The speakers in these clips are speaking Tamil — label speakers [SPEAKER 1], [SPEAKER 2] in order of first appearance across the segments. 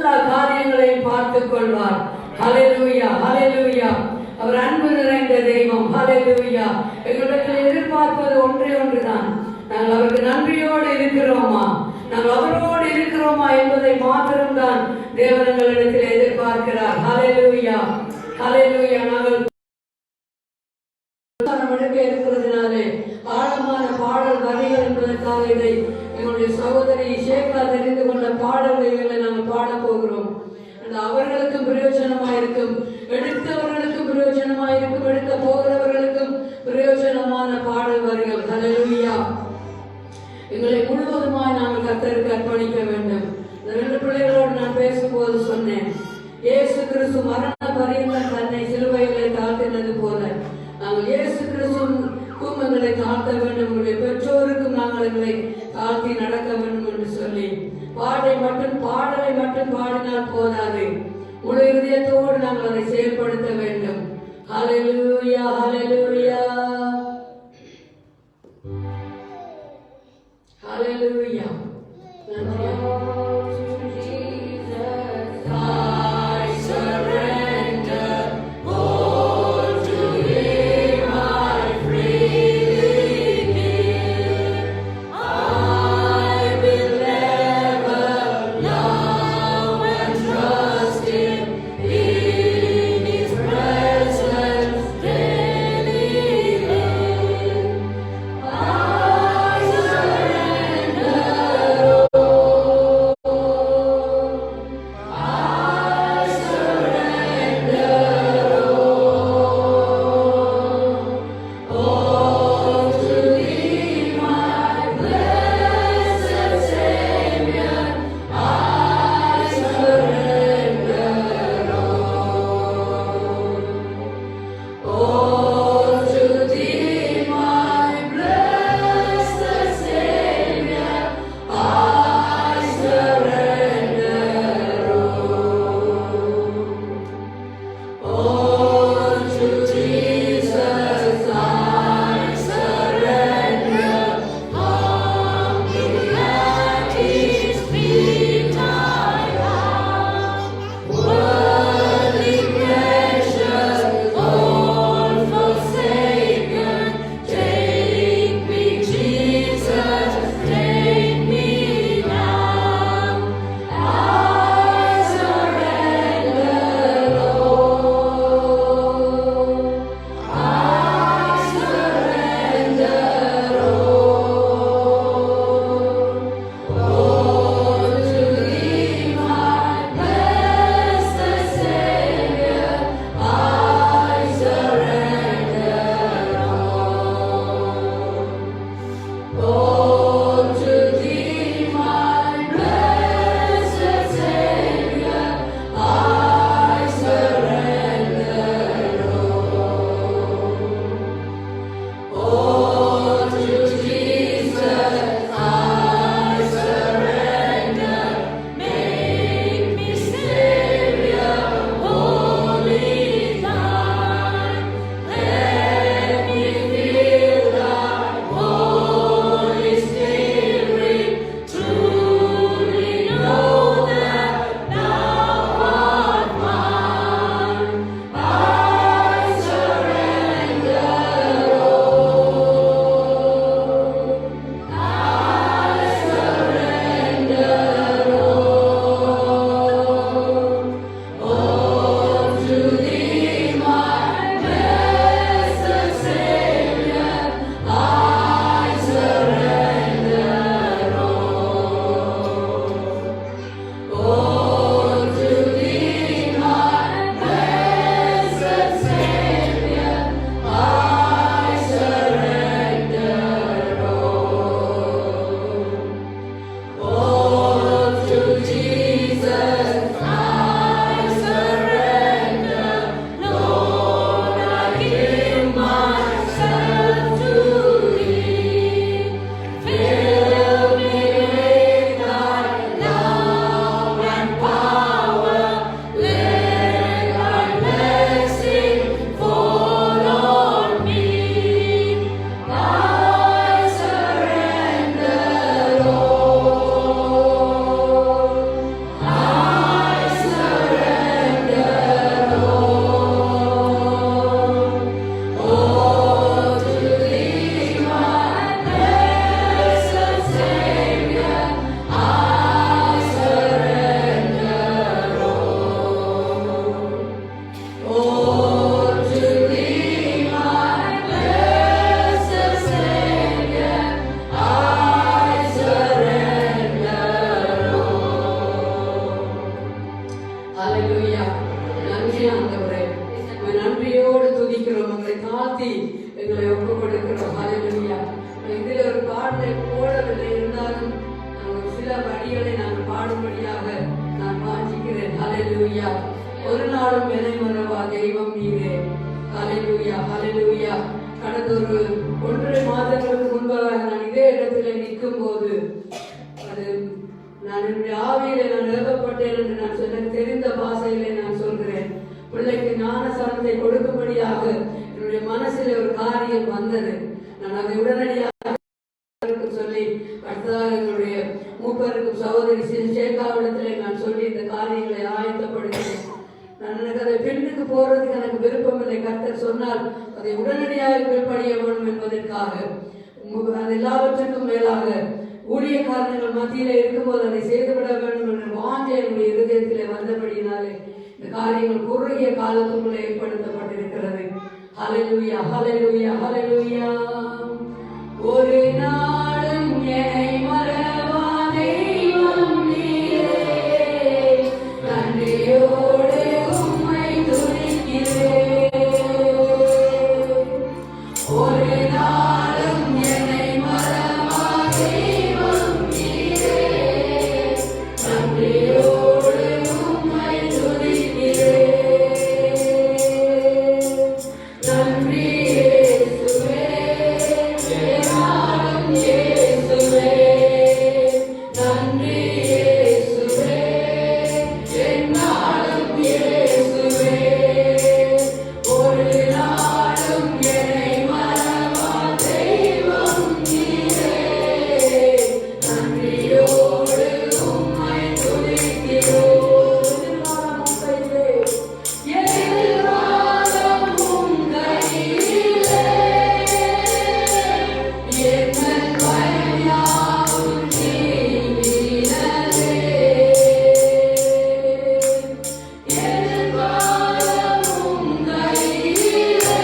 [SPEAKER 1] எல்லா காரியங்களையும் பார்த்துக் கொள்வார். ஹல்லேலூயா, ஹல்லேலூயா. அவர் அன்பு நிறைந்த தெய்வம். ஹல்லேலூயா. எங்களிடத்தில் எதிர்பார்ப்பது ஒன்றே ஒன்றுதான். நாங்கள் அவருக்கு நன்றியோடு இருக்கிறோமா, நாங்கள் அவரோடு இருக்கிறோமா என்பதை மாத்திரம்தான் தேவன் எங்களிடத்தில் எதிர்பார்க்கிறார். ஹல்லேலூயா, ஹல்லேலூயா. நாங்கள் இருக்கிறதுனாலே ஆழமான பாடல் வரிகள் என்பதற்காக இதை எங்களுடைய சகோதரி ஷேகா தெரிந்து கொண்ட பாடல்களை நாங்கள் பாட போகிறோம். அவர்களுக்கும் பிரயோஜனமாயிருக்கும், எடுத்தவர்களுக்கும் பிரயோஜனமாயிருக்கும், எடுக்க போகிறவர்களுக்கும் பிரயோஜனமான பாடல் வரிகள். ஹல்லேலூயா. எங்களை முழுவதுமாய் நாங்கள் கர்த்தருக்கு அர்ப்பணிக்க வேண்டும். இந்த 2 பிள்ளைகளோடு நான் பேசும்போது சொன்னேன், இயேசு கிறிஸ்து மரண பரியந்தம் தன்னை சிலுவையிலே தாழ்த்தினது போல நாங்கள் இயேசு கிறிஸ்துவுக்கும் எங்களை தாழ்த்த வேண்டும். எங்களுடைய பெற்றோருக்கும் நாங்கள் எங்களை தாழ்த்தி நடக்க வேண்டும் என்று சொல்லி பாடலை மட்டும் பாடினால் போதாது, முழு இதயத்தோடு நாங்கள் அதை செயல்படுத்த வேண்டும். ஹல்லேலூயா, ஹல்லேலூயா, ஹல்லேலூயா. நன்றி.
[SPEAKER 2] I surrender.
[SPEAKER 1] ஹalleluya. ஒரு நாளும் என்னை மறவா தெய்வம் நீரே. ஹalleluya ஹalleluya. கடந்த ஒரு 1.5 மாதங்களுக்கு முன்பாக நான் இதே இடத்துல நிற்கும் போது அது நான் என்னுடைய ஆவியிலே நான் நிரப்பப்பட்டேன் என்று நான் சொல்ல தெரிந்த பாஷையிலே நான் சொல்கிறேன். பிள்ளைக்கு ஞானசாரத்தை கொடுக்கும்படியாக என்னுடைய மனசில் ஒரு காரியம் வந்தது. நான் அதை உடனடியாக சொல்லி அடுத்ததாக எங்களுடைய மூப்பருக்கும் சகோதரி சேகாவிடத்திலே நான் சொல்லி இந்த காரியங்களை ஆயத்தப்படுகிறேன். நான் எனக்கு அதை பெண்ணுக்கு போறதுக்கு எனக்கு விருப்பம் இல்லை. கர்த்தர் சொன்னால் அதை உடனடியாக கீழ்ப்படிய வேண்டும் என்பதற்காக அது எல்லாவற்றுக்கும் மேலாக ஊழியக்காரர்கள் மத்தியிலே இருக்கும்போது அதை செய்துவிட வேண்டும் என்ற வாஞ்சை என்னுடைய இருதயத்திலே வந்தபடியினாலே இந்த காரியங்கள் குறுகிய காலத்துக்குள்ளே ஏற்படுத்தப்பட்டிருக்கிறது. ஹalleluya ஹalleluya ஹalleluya. ஒரு நாளும் என்னை மறவா தெய்வம் நீரே, நன்றியோடு உம்மை துதிக்கிறேன். ஒரு நாளும் என்னை மறவா தெய்வம் நீரே, நன்றியோடு உம்மை துதிக்கிறேன். நன்றி இயேசுவே, என்னாலும் இயேசுவே. நன்றி இயேசுவே, என்னாலும் இயேசுவே. ஒரு நாளும் என்னை மறவா தெய்வம் நீரே, நன்றியோடு உம்மை துதிக்கிறோம். எதிர்காலம் உம் கையிலே, எங்கள் பயம் யாவும் நீங்கினதே. எதிர்காலம் உம் கையிலே,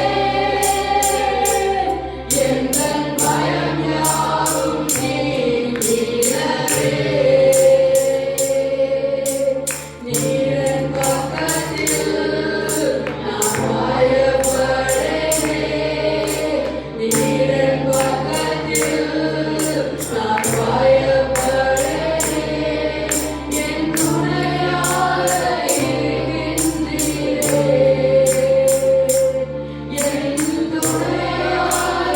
[SPEAKER 1] எங்கள் பயம் யாவும் நீங்கினதே. நீரின் பக்கத்தில் நான் பயப்படேனே, நீரின் பக்கத்தில் நான் பயப்படேனே. என் துணையாக இருக்கின்றீரே, என் துணையாக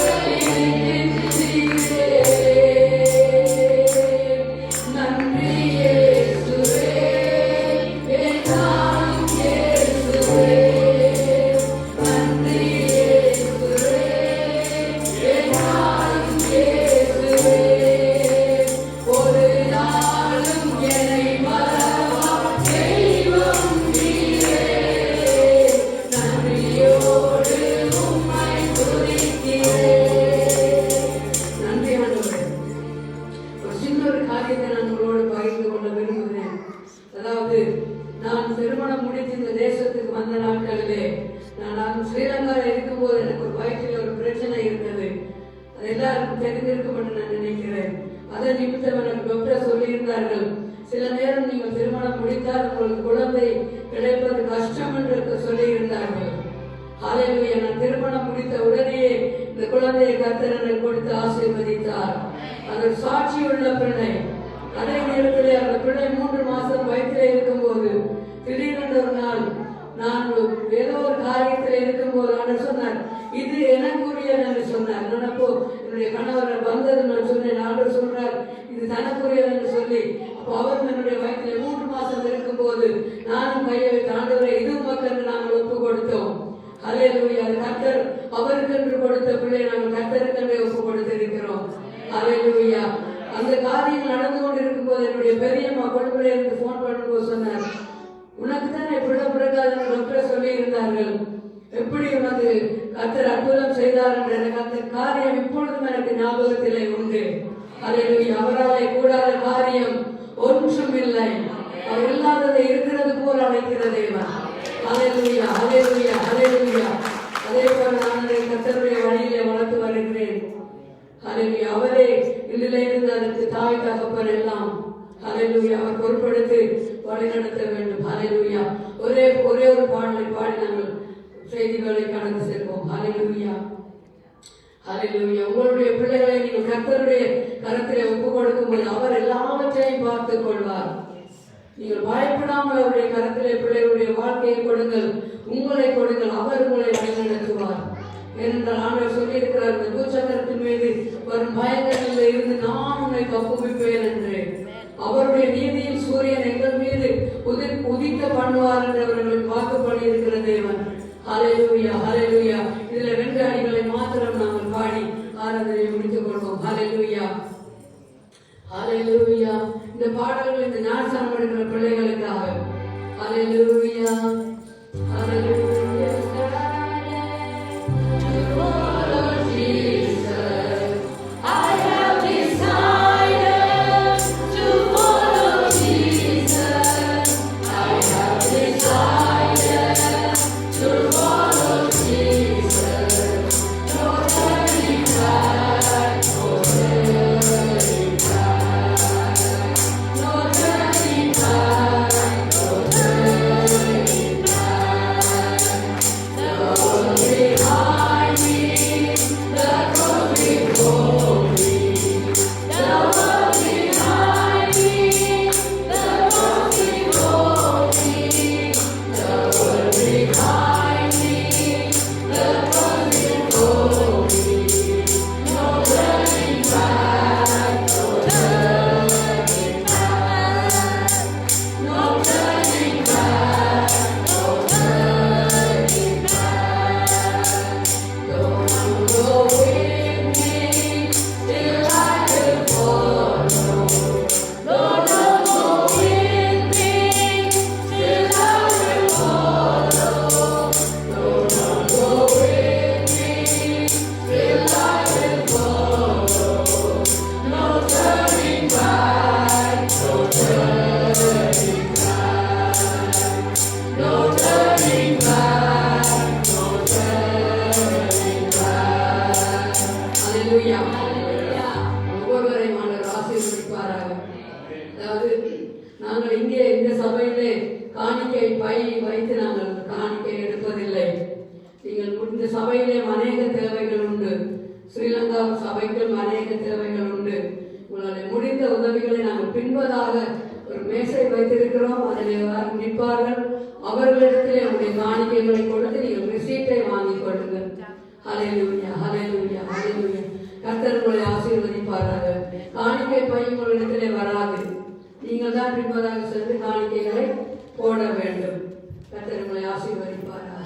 [SPEAKER 1] இருக்கின்றீரே. நன்றி இயேசுவே, என்னாலும் இயேசுவே. நன்றி இயேசுவே, என்னாலும் இயேசுவே. ஒரு நாளும் என்னை மறவா தெய்வம் நீரே, நன்றியோடு உம்மை துதிக்கிறேன். நன்றி ஆண்டவரே. ஒரு சின்ன ஒரு காரியத்தை நான் உங்களோடு பகிர்ந்து கொள்ள விரும்புகிறேன். அதாவது நான் திருமணம் முடித்து இந்த தேசத்துக்கு வந்த நாட்களிலே நான் ஸ்ரீலங்காவில் இருக்கும்போது எனக்கு ஒரு வயிற்றில் ஒரு பிரச்சனை இருந்தது. அது எல்லாருக்கும் தெரிந்திருக்கும் என்று நான் நினைக்கிறேன். அதை நிமித்தம் எனக்கு டாக்டர் சொல்லியிருந்தார்கள், சில நேரம் நீங்கள் திருமணம் முடித்தால் உங்களுக்கு குழந்தை கிடைப்பது கஷ்டம் என்று சொல்லியிருந்தார்கள். ஹalleluya. நான் திருமணம் முடித்த உடனேயே இந்த குழந்தையை கர்த்தர் எனக்கு கொடுத்து ஆசீர்வதித்தார். அது சாட்சியுள்ள பிள்ளை. அதே நேரத்திலே அந்த பிள்ளை 3 மாசம் வயிற்றிலே இருக்கும்போது திடீரென்று ஒரு நாள் நான் ஏதோ ஒரு காரியத்தில் இருக்கும்போது அவர் சொன்னார், இது எனக்குரியது என்று சொன்னார். நான் அப்போ என்னுடைய கணவர் வந்தது நான் சொன்னேன். ஆண்டவர் சொல்றார், இது தனக்குரியது என்று சொல்லி அப்போ அவர் என்னுடைய வயிற்றில் 3 மாசம் இருக்கும்போது நானும் கையை வைத்து ஆண்டவரை இது உமக்கென்று நாங்கள் ஒப்பு கொடுத்தோம். ஹalleluya. கர்த்தர் அவருக்கென்று கொடுத்த பிள்ளை நாங்கள் கர்த்தருக்கென்றே ஒப்பு கொடுத்திருக்கிறோம். ஹalleluya. அந்த காரியம் நடந்து கொண்டிருக்கும் போது என்னுடைய பெரியம்மா கொழும்புல இருந்து போன் பண்ணும்போது சொன்னார், உனக்கு தான் பிள்ளை பிறக்காதுன்னு டாக்டர் சொல்லி இருந்தார்கள், எப்படி உனக்கு கர்த்தர் அற்புதம் செய்தார் என்று எனக்கு அந்த காரியம் இப்பொழுதும் எனக்கு ஞாபகத்திலே உண்டு. ஹalleluya. அவராலே கூடாத காரியம் ஒன்றும் இல்லை. அவர் இல்லாததை இருக்கிறது போல் அழைக்கிற தேவன். ஹalleluya ஹalleluya ஹalleluya. அதே போல நான் அதை கர்த்தருடைய வழியிலே வளர்த்து வருகிறேன். ஹalleluya. அவரே இதிலிருந்து அதற்கு தாய் தகப்பன் எல்லாம் ஹalleluya அவர் பொறுப்படுத்தி வழிநடத்த வேண்டும். ஹalleluya. ஒரே ஒரு பாடலை பாடி நாங்கள் செய்திகளை கடந்து செல்வோம். ஹalleluya ஹalleluya. உங்களுடைய பிள்ளைகளை நீங்கள் கர்த்தருடைய கரத்திலே ஒப்பு கொடுக்கும்போது அவர் எல்லாவற்றையும் பார்த்துக் கொள்வார். நீங்கள் பயப்படாமல் அவருடைய கரத்திலே பிள்ளைகளுடைய வாழ்க்கையை கொடுங்கள், உங்களை கொடுங்கள், அவர் உங்களை வழிநடத்துவார். ஏனென்றால் ஆண்டவர் சொல்லியிருக்கிறார், இந்த பூச்சக்கரத்தின் மீது வரும் பயங்கரங்களில் இருந்து நான் உன்னை தப்புவிப்பேன் என்று. அவருடைய நீதியின் சூரியன் எங்கள் மீது உதிக்க பண்ணுவார் என்று அவர்களுக்கு வாக்கு பண்ணியிருக்கிற தேவன். ஹல்லேலூயா, ஹல்லேலூயா. இதுல 2 அடிகளை மாத்திரம் நாங்கள் பாடி ஆராதனையை முடித்துக் கொள்வோம். ஹல்லேலூயா, ஹல்லேலூயா. இந்த பாடல்கள் இந்த ஞானஸ்நானம் எடுக்கிற பிள்ளைகளுக்காக. ஹல்லேலூயா, ஹல்லேலூயா. ஒவ்வொருவரையும் ஆண்டவர் ஆசீர்வதிப்பாராக. அதாவது நாங்கள் இங்கே இந்த சபையிலே காணிக்கை பை வைத்து நாங்கள் காணிக்கை எடுப்பதில்லை. நீங்கள் இந்த சபையிலே அநேக தேவைகள் உண்டு, ஸ்ரீலங்கா சபைக்கும் அநேக தேவைகள் உண்டு. உங்களால் முடிந்த உதவிகளை நாங்கள் பின்பதாக ஒரு மேசை வைத்திருக்கிறோம், அதில் நிற்பார்கள். அவர்களிடத்திலே உங்களுடைய காணிக்கைகளை கொடுத்து நீங்கள் ரிசீட்டை வாங்கிக் கொள்ளுங்கள். ஹல்லேலூயா, ஹல்லேலூயா, ஹல்லேலூயா. கர்த்தர் உங்களை ஆசீர்வதிப்பாராக. காணிக்கை பை உங்களிடத்திலே வராது, நீங்கள் தான் பின்பதாக சென்று காணிக்கைகளை போட வேண்டும். கர்த்தர் உங்களை ஆசீர்வதிப்பாராக.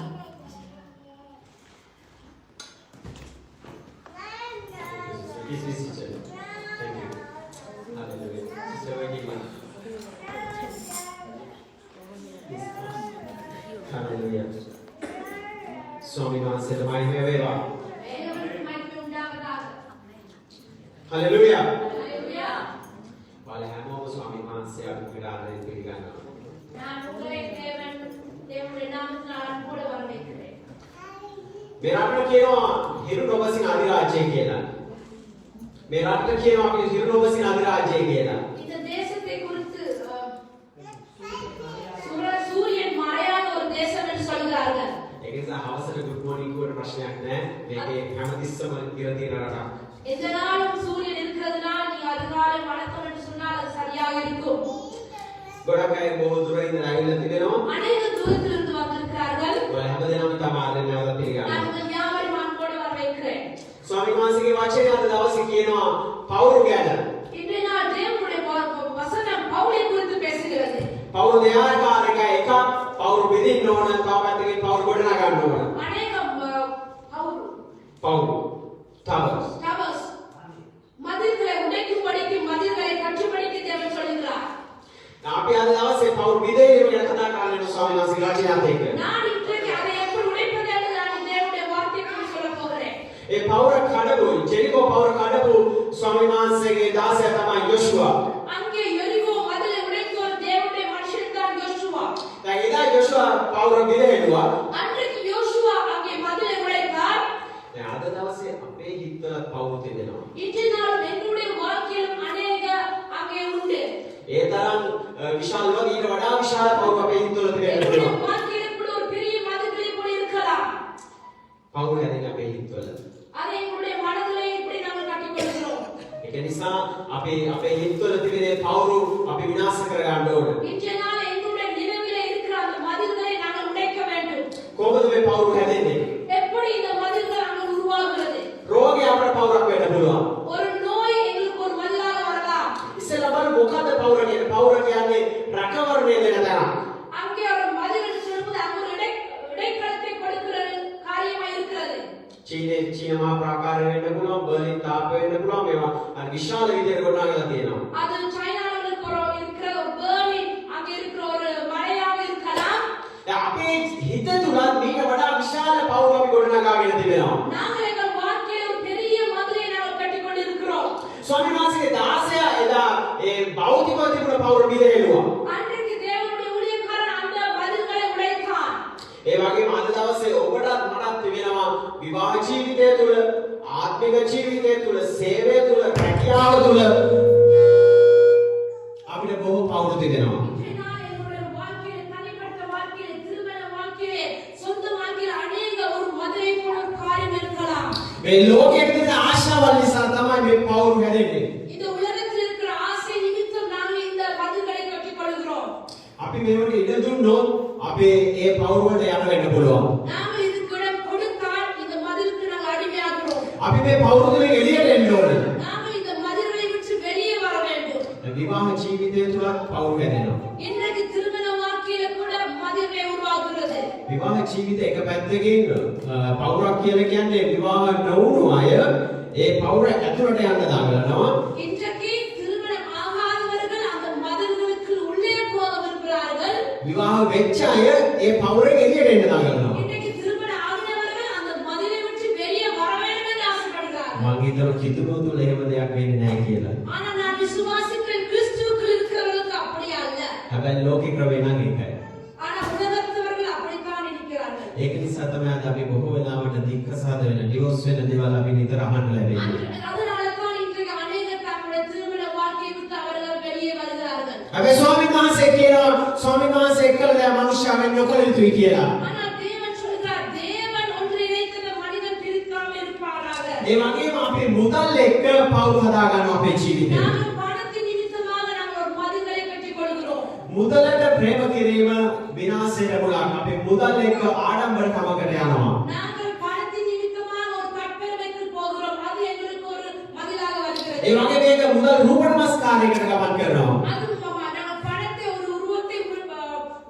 [SPEAKER 2] Swami Master, the mighty Veva. Hallelujah. Hallelujah. While I have more Swami Master, I will gather in Pirigana. मेरा अपना केनो हिरू नोबसिन आदिराज्य केला. मेरा अपना केनो अपने हिरू नोबसिन आदिराज्य केला.
[SPEAKER 3] இந்த தேசத்தை குறித்து சூரியன் மறையாத ஒரு தேசம் என்று சொல்கிறார்கள்.
[SPEAKER 2] ඒකෙන් අවසර good morning කියවට ප්‍රශ්නයක් නැහැ. මේකේ හැමතිස්සම කියලා තියෙන රටක්.
[SPEAKER 3] எந்த நாளும் சூரியன் இருக்கிறதுனால் நீ அதிகாலை வணக்கம் என்று சொன்னால் அது சரியாக இருக்கும்.
[SPEAKER 2] ගොඩක් අය බොහෝ දුර ඉඳන් ආවිල්ලා තිබෙනවා.
[SPEAKER 3] அநேக தூரத்திலிருந்து வந்திருக்கிறார்கள்.
[SPEAKER 2] ඔය හැමදේම තමයි නැවත පිළිගන්නවා.
[SPEAKER 3] நான் உங்கள் யாவரையும் அன்போடு வரவேற்கிறேன்.
[SPEAKER 2] ස්වාමීන් වහන්සේගේ වචනය අද දවසේ කියනවා පවුරු ගැන.
[SPEAKER 3] இன்றைய நாள் தேவனுடைய வசனம் பவுலை குறித்து பேசுகிறது.
[SPEAKER 2] පවුරු දෙආකාරයක එකක් පවුරු බෙදින්න ඕන, තව පැත්තකින් පවුරු ගොඩනගා ගන්න ඕන.
[SPEAKER 3] அநேக
[SPEAKER 2] පවුරු towers.
[SPEAKER 3] மதில்களை உடைக்கும்படிக்கு மதில்களை கட்டும்படிக்கு தேவன் சொல்கிறார்.
[SPEAKER 2] අපි අද දවසේ පවුරු බෙදීම ගැන කතා කරන්න ස්වාමීන් වහන්සේගේ වචනයත් එක්ක.
[SPEAKER 3] நான் இன்றைக்கு அதை எப்படி உடைப்பது என்று நான் தேவனுடைய வார்த்தையை சொல்ல போகிறேன்.
[SPEAKER 2] ඒ පවුර කඩපු ජෙරිකෝ පවුර කඩපු ස්වාමීන් වහන්සේගේ දාසයා තමයි යොෂුවා.
[SPEAKER 3] அங்கே எரிகோ மதிலை உடைத்தோர் தேவனுடைய மனுஷன் தான் யோசுவா.
[SPEAKER 2] දැන් එදා යොෂුවා පවුර බෙදෙන්නවා.
[SPEAKER 3] அன்றைக்கு யோசுவா அங்கே மதிலை உடைத்தார்.
[SPEAKER 2] දැන් අද දවසේ අපේ හිතවල පවුරු තිබෙනවා.
[SPEAKER 3] இன்றைய நாள் என்னுடைய வாழ்க்கையிலும் அநேக அங்கே உண்டு.
[SPEAKER 2] ඒ තරම් විශාල වගේ ඊට වඩා විශාල පවුරු අපේ හිතවල තිබෙනවා.
[SPEAKER 3] வாழ்க்கையில் இப்படி ஒரு பெரிய மதில்களை கூட இருக்கலாம்.
[SPEAKER 2] පවුරු හැදෙන්නේ අපේ හිතවල.
[SPEAKER 3] அதை எங்களுடைய மனதிலே இப்படி நாங்கள் கட்டிக்கொள்கிறோம்.
[SPEAKER 2] ඒක නිසා අපේ හිතවල තිබෙන පවුරු අපි විනාශ කර ගන්න ඕනේ.
[SPEAKER 3] இன்றைய நாள்
[SPEAKER 2] පවුරු හැදෙන්නේ?
[SPEAKER 3] எப்படி இந்த மதில்கள் அங்க உருவாகிறது?
[SPEAKER 2] රෝගේ අපට පවුරක් වෙන්න පුළුවන්.
[SPEAKER 3] ஒரு நோய் எங்களுக்கு ஒரு மதிலாக வரலாம்.
[SPEAKER 2] ඉස්සෙල්ලා බලමු මොකද්ද පවුර කියන්නේ? පවුර කියන්නේ රැකවරණය වෙන තැනක්.
[SPEAKER 3] அங்கே ஒரு மதில் என்று சொல்லும்போது அங்க ஒரு இடைக்கலத்தை கொடுக்கிற காரியமா இருக்கிறது.
[SPEAKER 2] චීන මහා ප්‍රාකාරය වෙන්න පුළුවන්, බර්ලින් තාපය වෙන්න පුළුවන්. මේවා අර විශාල විදියට ගොඩනගලා තියෙනවා.
[SPEAKER 3] அது சைனால இருக்கிற ஒரு பெர்லின் அங்க இருக்கிற ஒரு மலையாக இருக்கலாம்.
[SPEAKER 2] දැන් අපේ හිත තුලත් මේක වඩා විශාල පවුරු අපි ගොඩනගාගෙන තිබෙනවා.
[SPEAKER 3] நாங்கள் எங்கள் வாழ்க்கையில் ஒரு பெரிய மதிலை நாங்கள் கட்டிக்கொண்டு இருக்கிறோம்.
[SPEAKER 2] ස්වාමීන් වහන්සේගේ 16 එදා ඒ භෞතිකව තිබුණ පවුර බිඳෙලුවා.
[SPEAKER 3] அன்றைக்கு தேவனுடைய ஊழியக்காரன் அந்த மதில்களை உடைத்தான்.
[SPEAKER 2] ඒ වගේම අද දවසේ ඔබටත් මටත් තිබෙනවා විවාහ ජීවිතය තුළ, ආත්මික ජීවිතය තුළ, සේවය තුළ, රැකියාව තුළ අපිට බොහෝ පවුරු තිබෙනවා.
[SPEAKER 3] இன்றைய நாள் என்னுடைய வாழ்க்கையில், தனிப்பட்ட வாழ்க்கையில், திருமண வாழ்க்கையில், சொந்த வாழ்க்கையில் அநேக ஒரு மதிலை போல ஒரு காரியம் இருக்கலாம்.
[SPEAKER 2] මේ ලෝකයේ තියෙන ආශාවල් නිසා තමයි මේ පවුරු හැදෙන්නේ.
[SPEAKER 3] இந்த உலகத்தில் இருக்கிற ஆசை நிமித்தம் நாங்கள் இந்த மதில்களை கட்டிக்கொள்கிறோம்.
[SPEAKER 2] අපි මේවට ඉඩ දුන්නොත් අපේ ඒ පවුරු වලට යන්න වෙන්න පුළුවන්.
[SPEAKER 3] நாங்கள் இதுக்கு இடம் கொடுத்தால் இந்த மதிலுக்கு நாங்கள் அடிமையாகிறோம்.
[SPEAKER 2] අපි මේ පවුරු වලින් එළියට එන්න ඕනේ.
[SPEAKER 3] நாங்கள் இந்த மதில்களை விட்டு வெளியே வர வேண்டும்.
[SPEAKER 2] විවාහ ජීවිතය තුලත් පවුරු හැදෙනවා.
[SPEAKER 3] இன்றைக்கு திருமண வாழ்க்கையில கூட மதில்களை உருவாக்குகிறது.
[SPEAKER 2] විවාහ ජීවිතය එක පැත්තකින් පවුරක් කියලා කියන්නේ විවාහ නොවුණු අය ඒ පවුර ඇතුළට යන්න දඟලනවා.
[SPEAKER 3] இன்றைக்கு திருமணம் ஆகாதவர்கள் அந்த மதில்களுக்கு உள்ளே போக விரும்புகிறார்கள்.
[SPEAKER 2] විවාහ වෙච්ච අය ඒ පවුරෙන් එළියට එන්න දඟලනවා.
[SPEAKER 3] இன்றைக்கு திருமணம் ஆகாதவர்கள் அந்த மதிலை விட்டு வெளியே வர வேண்டும் என்று ஆசைப்படுகிறார்கள்.
[SPEAKER 2] මම හිතනවා කිතුණු තුල එහෙම දෙයක් වෙන්නේ නැහැ කියලා.
[SPEAKER 3] ஆனால் நான் விசுவாசிக்கிறேன், கிறிஸ்துவுக்குள் இருக்கிறவர்களுக்கு அப்படி அல்ல.
[SPEAKER 2] හැබැයි ලෝකේ ක්‍රමේ නම් ඒකයි.
[SPEAKER 3] ஆனால் உலகத்தவர்கள் அப்படித்தான் இருக்கிறார்கள்.
[SPEAKER 2] ඒක නිසා තමයි අද අපි බොහෝ වෙලාවට දික්කසාද වෙන ඩිවෝස් වෙන දේවල් අපි නිතර අහන්න ලැබෙන්නේ.
[SPEAKER 3] அதனால தான் இன்றைக்கு அநேகர் தங்களுடைய திருமண வாழ்க்கையை விட்டு அவர்கள் வெளியே வருகிறார்கள்.
[SPEAKER 2] හැබැයි ස්වාමීන් වහන්සේ කියනවා ස්වාමීන් වහන්සේ එක්කලා දැන් මනුෂ්‍යයා වෙන්න නොකළ යුතුයි කියලා.
[SPEAKER 3] ஆனால் தேவன் சொல்கிறார், தேவன் ஒன்று இணைத்தத மனிதன் பிரிக்காமல் இருப்பாராக.
[SPEAKER 2] ඒ වගේම අපි මුදල් එක්ක පවුරු හදා ගන්නවා අපේ ජීවිතේ.
[SPEAKER 3] நாங்கள் பணத்தின் நிமித்தமாக நாங்கள் ஒரு மதில்களை கட்டிக் கொள்கிறோம்.
[SPEAKER 2] මුදලට ප්‍රේම කිරීම විනාශයට මුලක්. අපි මුදල් එක්ක ආඩම්බරකමකට යනවා.
[SPEAKER 3] நாங்கள் பணத்தின் நிமித்தமாக ஒரு தற்பெருமைக்கு போகிறோம். அது எங்களுக்கு ஒரு மதிலாக வருகிறது.
[SPEAKER 2] ඒ වගේ මේක මුදල් රූප නමස්කාරයකට ගමන් කරනවා.
[SPEAKER 3] அது நாங்கள் பணத்தை ஒரு உருவத்தை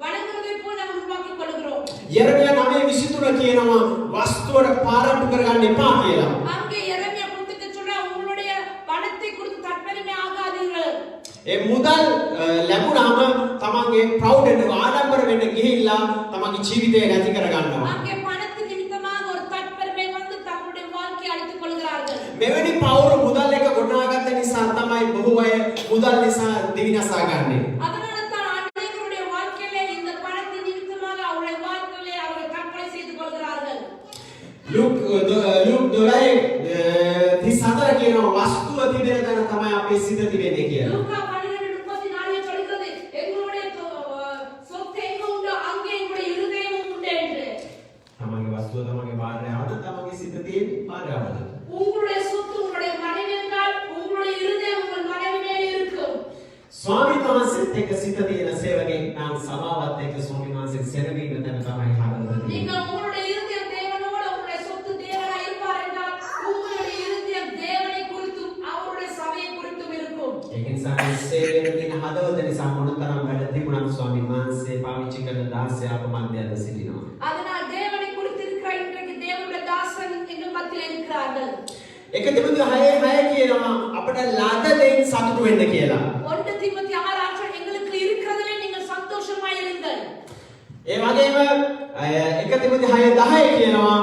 [SPEAKER 3] வணங்குவதை போல் நாங்கள் உருவாக்கிக் கொள்கிறோம்.
[SPEAKER 2] යෙරමියා 9:23 කියනවා වස්තුවට පාරම්පු කරගන්න එපා කියලා.
[SPEAKER 3] அங்கே எரேமியா புத்தகத்தை சொல்றா, உங்களுடைய பணத்தை குறித்து தற்பெருமை ஆகாதீர்கள்.
[SPEAKER 2] ඒ මුදල් ලැබුණාම තමන්ගේ ප්‍රවුඩ් වෙන ආඩම්බර වෙන්න ගිහිල්ලා තමන්ගේ ජීවිතය නැති කරගන්නවා.
[SPEAKER 3] அங்கே பணத்தின் நிமித்தமாக ஒரு தற்பெருமை வந்து தங்களுடைய வாழ்க்கையை அழித்துக் கொள்கிறார்கள்.
[SPEAKER 2] මෙවැනි පවුරු මුදල් එක ගොඩනගාගත්ත නිසා තමයි බොහෝ අය මුදල් නිසා දිවිනසා ගන්නෙ.
[SPEAKER 3] அதனால தான் அநேகருடைய வாழ்க்கையிலே இந்த பணத்தின் நிமித்தமாக அவருடைய வாழ்க்கையிலே அவர்கள் தற்கொலை செய்து கொள்கிறார்கள்.
[SPEAKER 2] ලුක් 12:34 කියනවා වස්තුව තිබෙන තැන තමයි අපේ සිත තිබෙන්නේ කියලා.
[SPEAKER 3] லூக்கா 12:34 சொல்கிறது, எங்களுடைய சொத்து எங்க உண்டோ அங்கே எங்களுடைய இருதயமும் உண்டு என்று.
[SPEAKER 2] තමන්ගේ වස්තුව තමන්ගේ භාර්යාවට තමන්ගේ සිත තියෙන්නේ භාර්යාවට.
[SPEAKER 3] உங்களுடைய சொத்து உங்களுடைய மனைவி என்றால் உங்களுடைய இருதயம் உங்கள் மனைவி மேல் இருக்கும்.
[SPEAKER 2] ස්වාමීන් වහන්සේත් එක්ක සිත තියෙන සේවකෙක් නම් සමාවත් එක්ක ස්වාමීන් වහන්සේ සෙනගින්න තැන තමයි හදන්නේ.
[SPEAKER 3] நீங்கள் உங்களுடைய இருதயம் தேவனோடு, உங்களுடைய சொத்து தேவனாய் இருப்பார் என்றால் உங்களுடைய இருதயம் தேவனை குறித்தும் அவருடைய சபையை குறித்தும் இருக்கும்.
[SPEAKER 2] ඒක නිසා මේ සේවයේ තියෙන හදවත නිසා මොනතරම් වැඩ තිබුණත් ස්වාමීන් වහන්සේ පාවිච්චි කරන 16 අප මැදයද සිටිනවා.
[SPEAKER 3] அதனால் தேவனை குறித்து இருக்கிற இன்றைக்கு தேவனுடைய தாசன் எங்கள் மத்தியில் இருக்கிறார்கள்.
[SPEAKER 2] එක තිබුණු 6:6 කියනවා අපිට ලද දෙයින් සතුටු වෙන්න කියලා.
[SPEAKER 3] 1 தீமோத்தேயு 6:6 எங்களுக்கு இருக்கிறதிலே நீங்கள் சந்தோஷமாய் இருங்கள்.
[SPEAKER 2] ඒ වගේම එක තිබුණු 6:10 කියනවා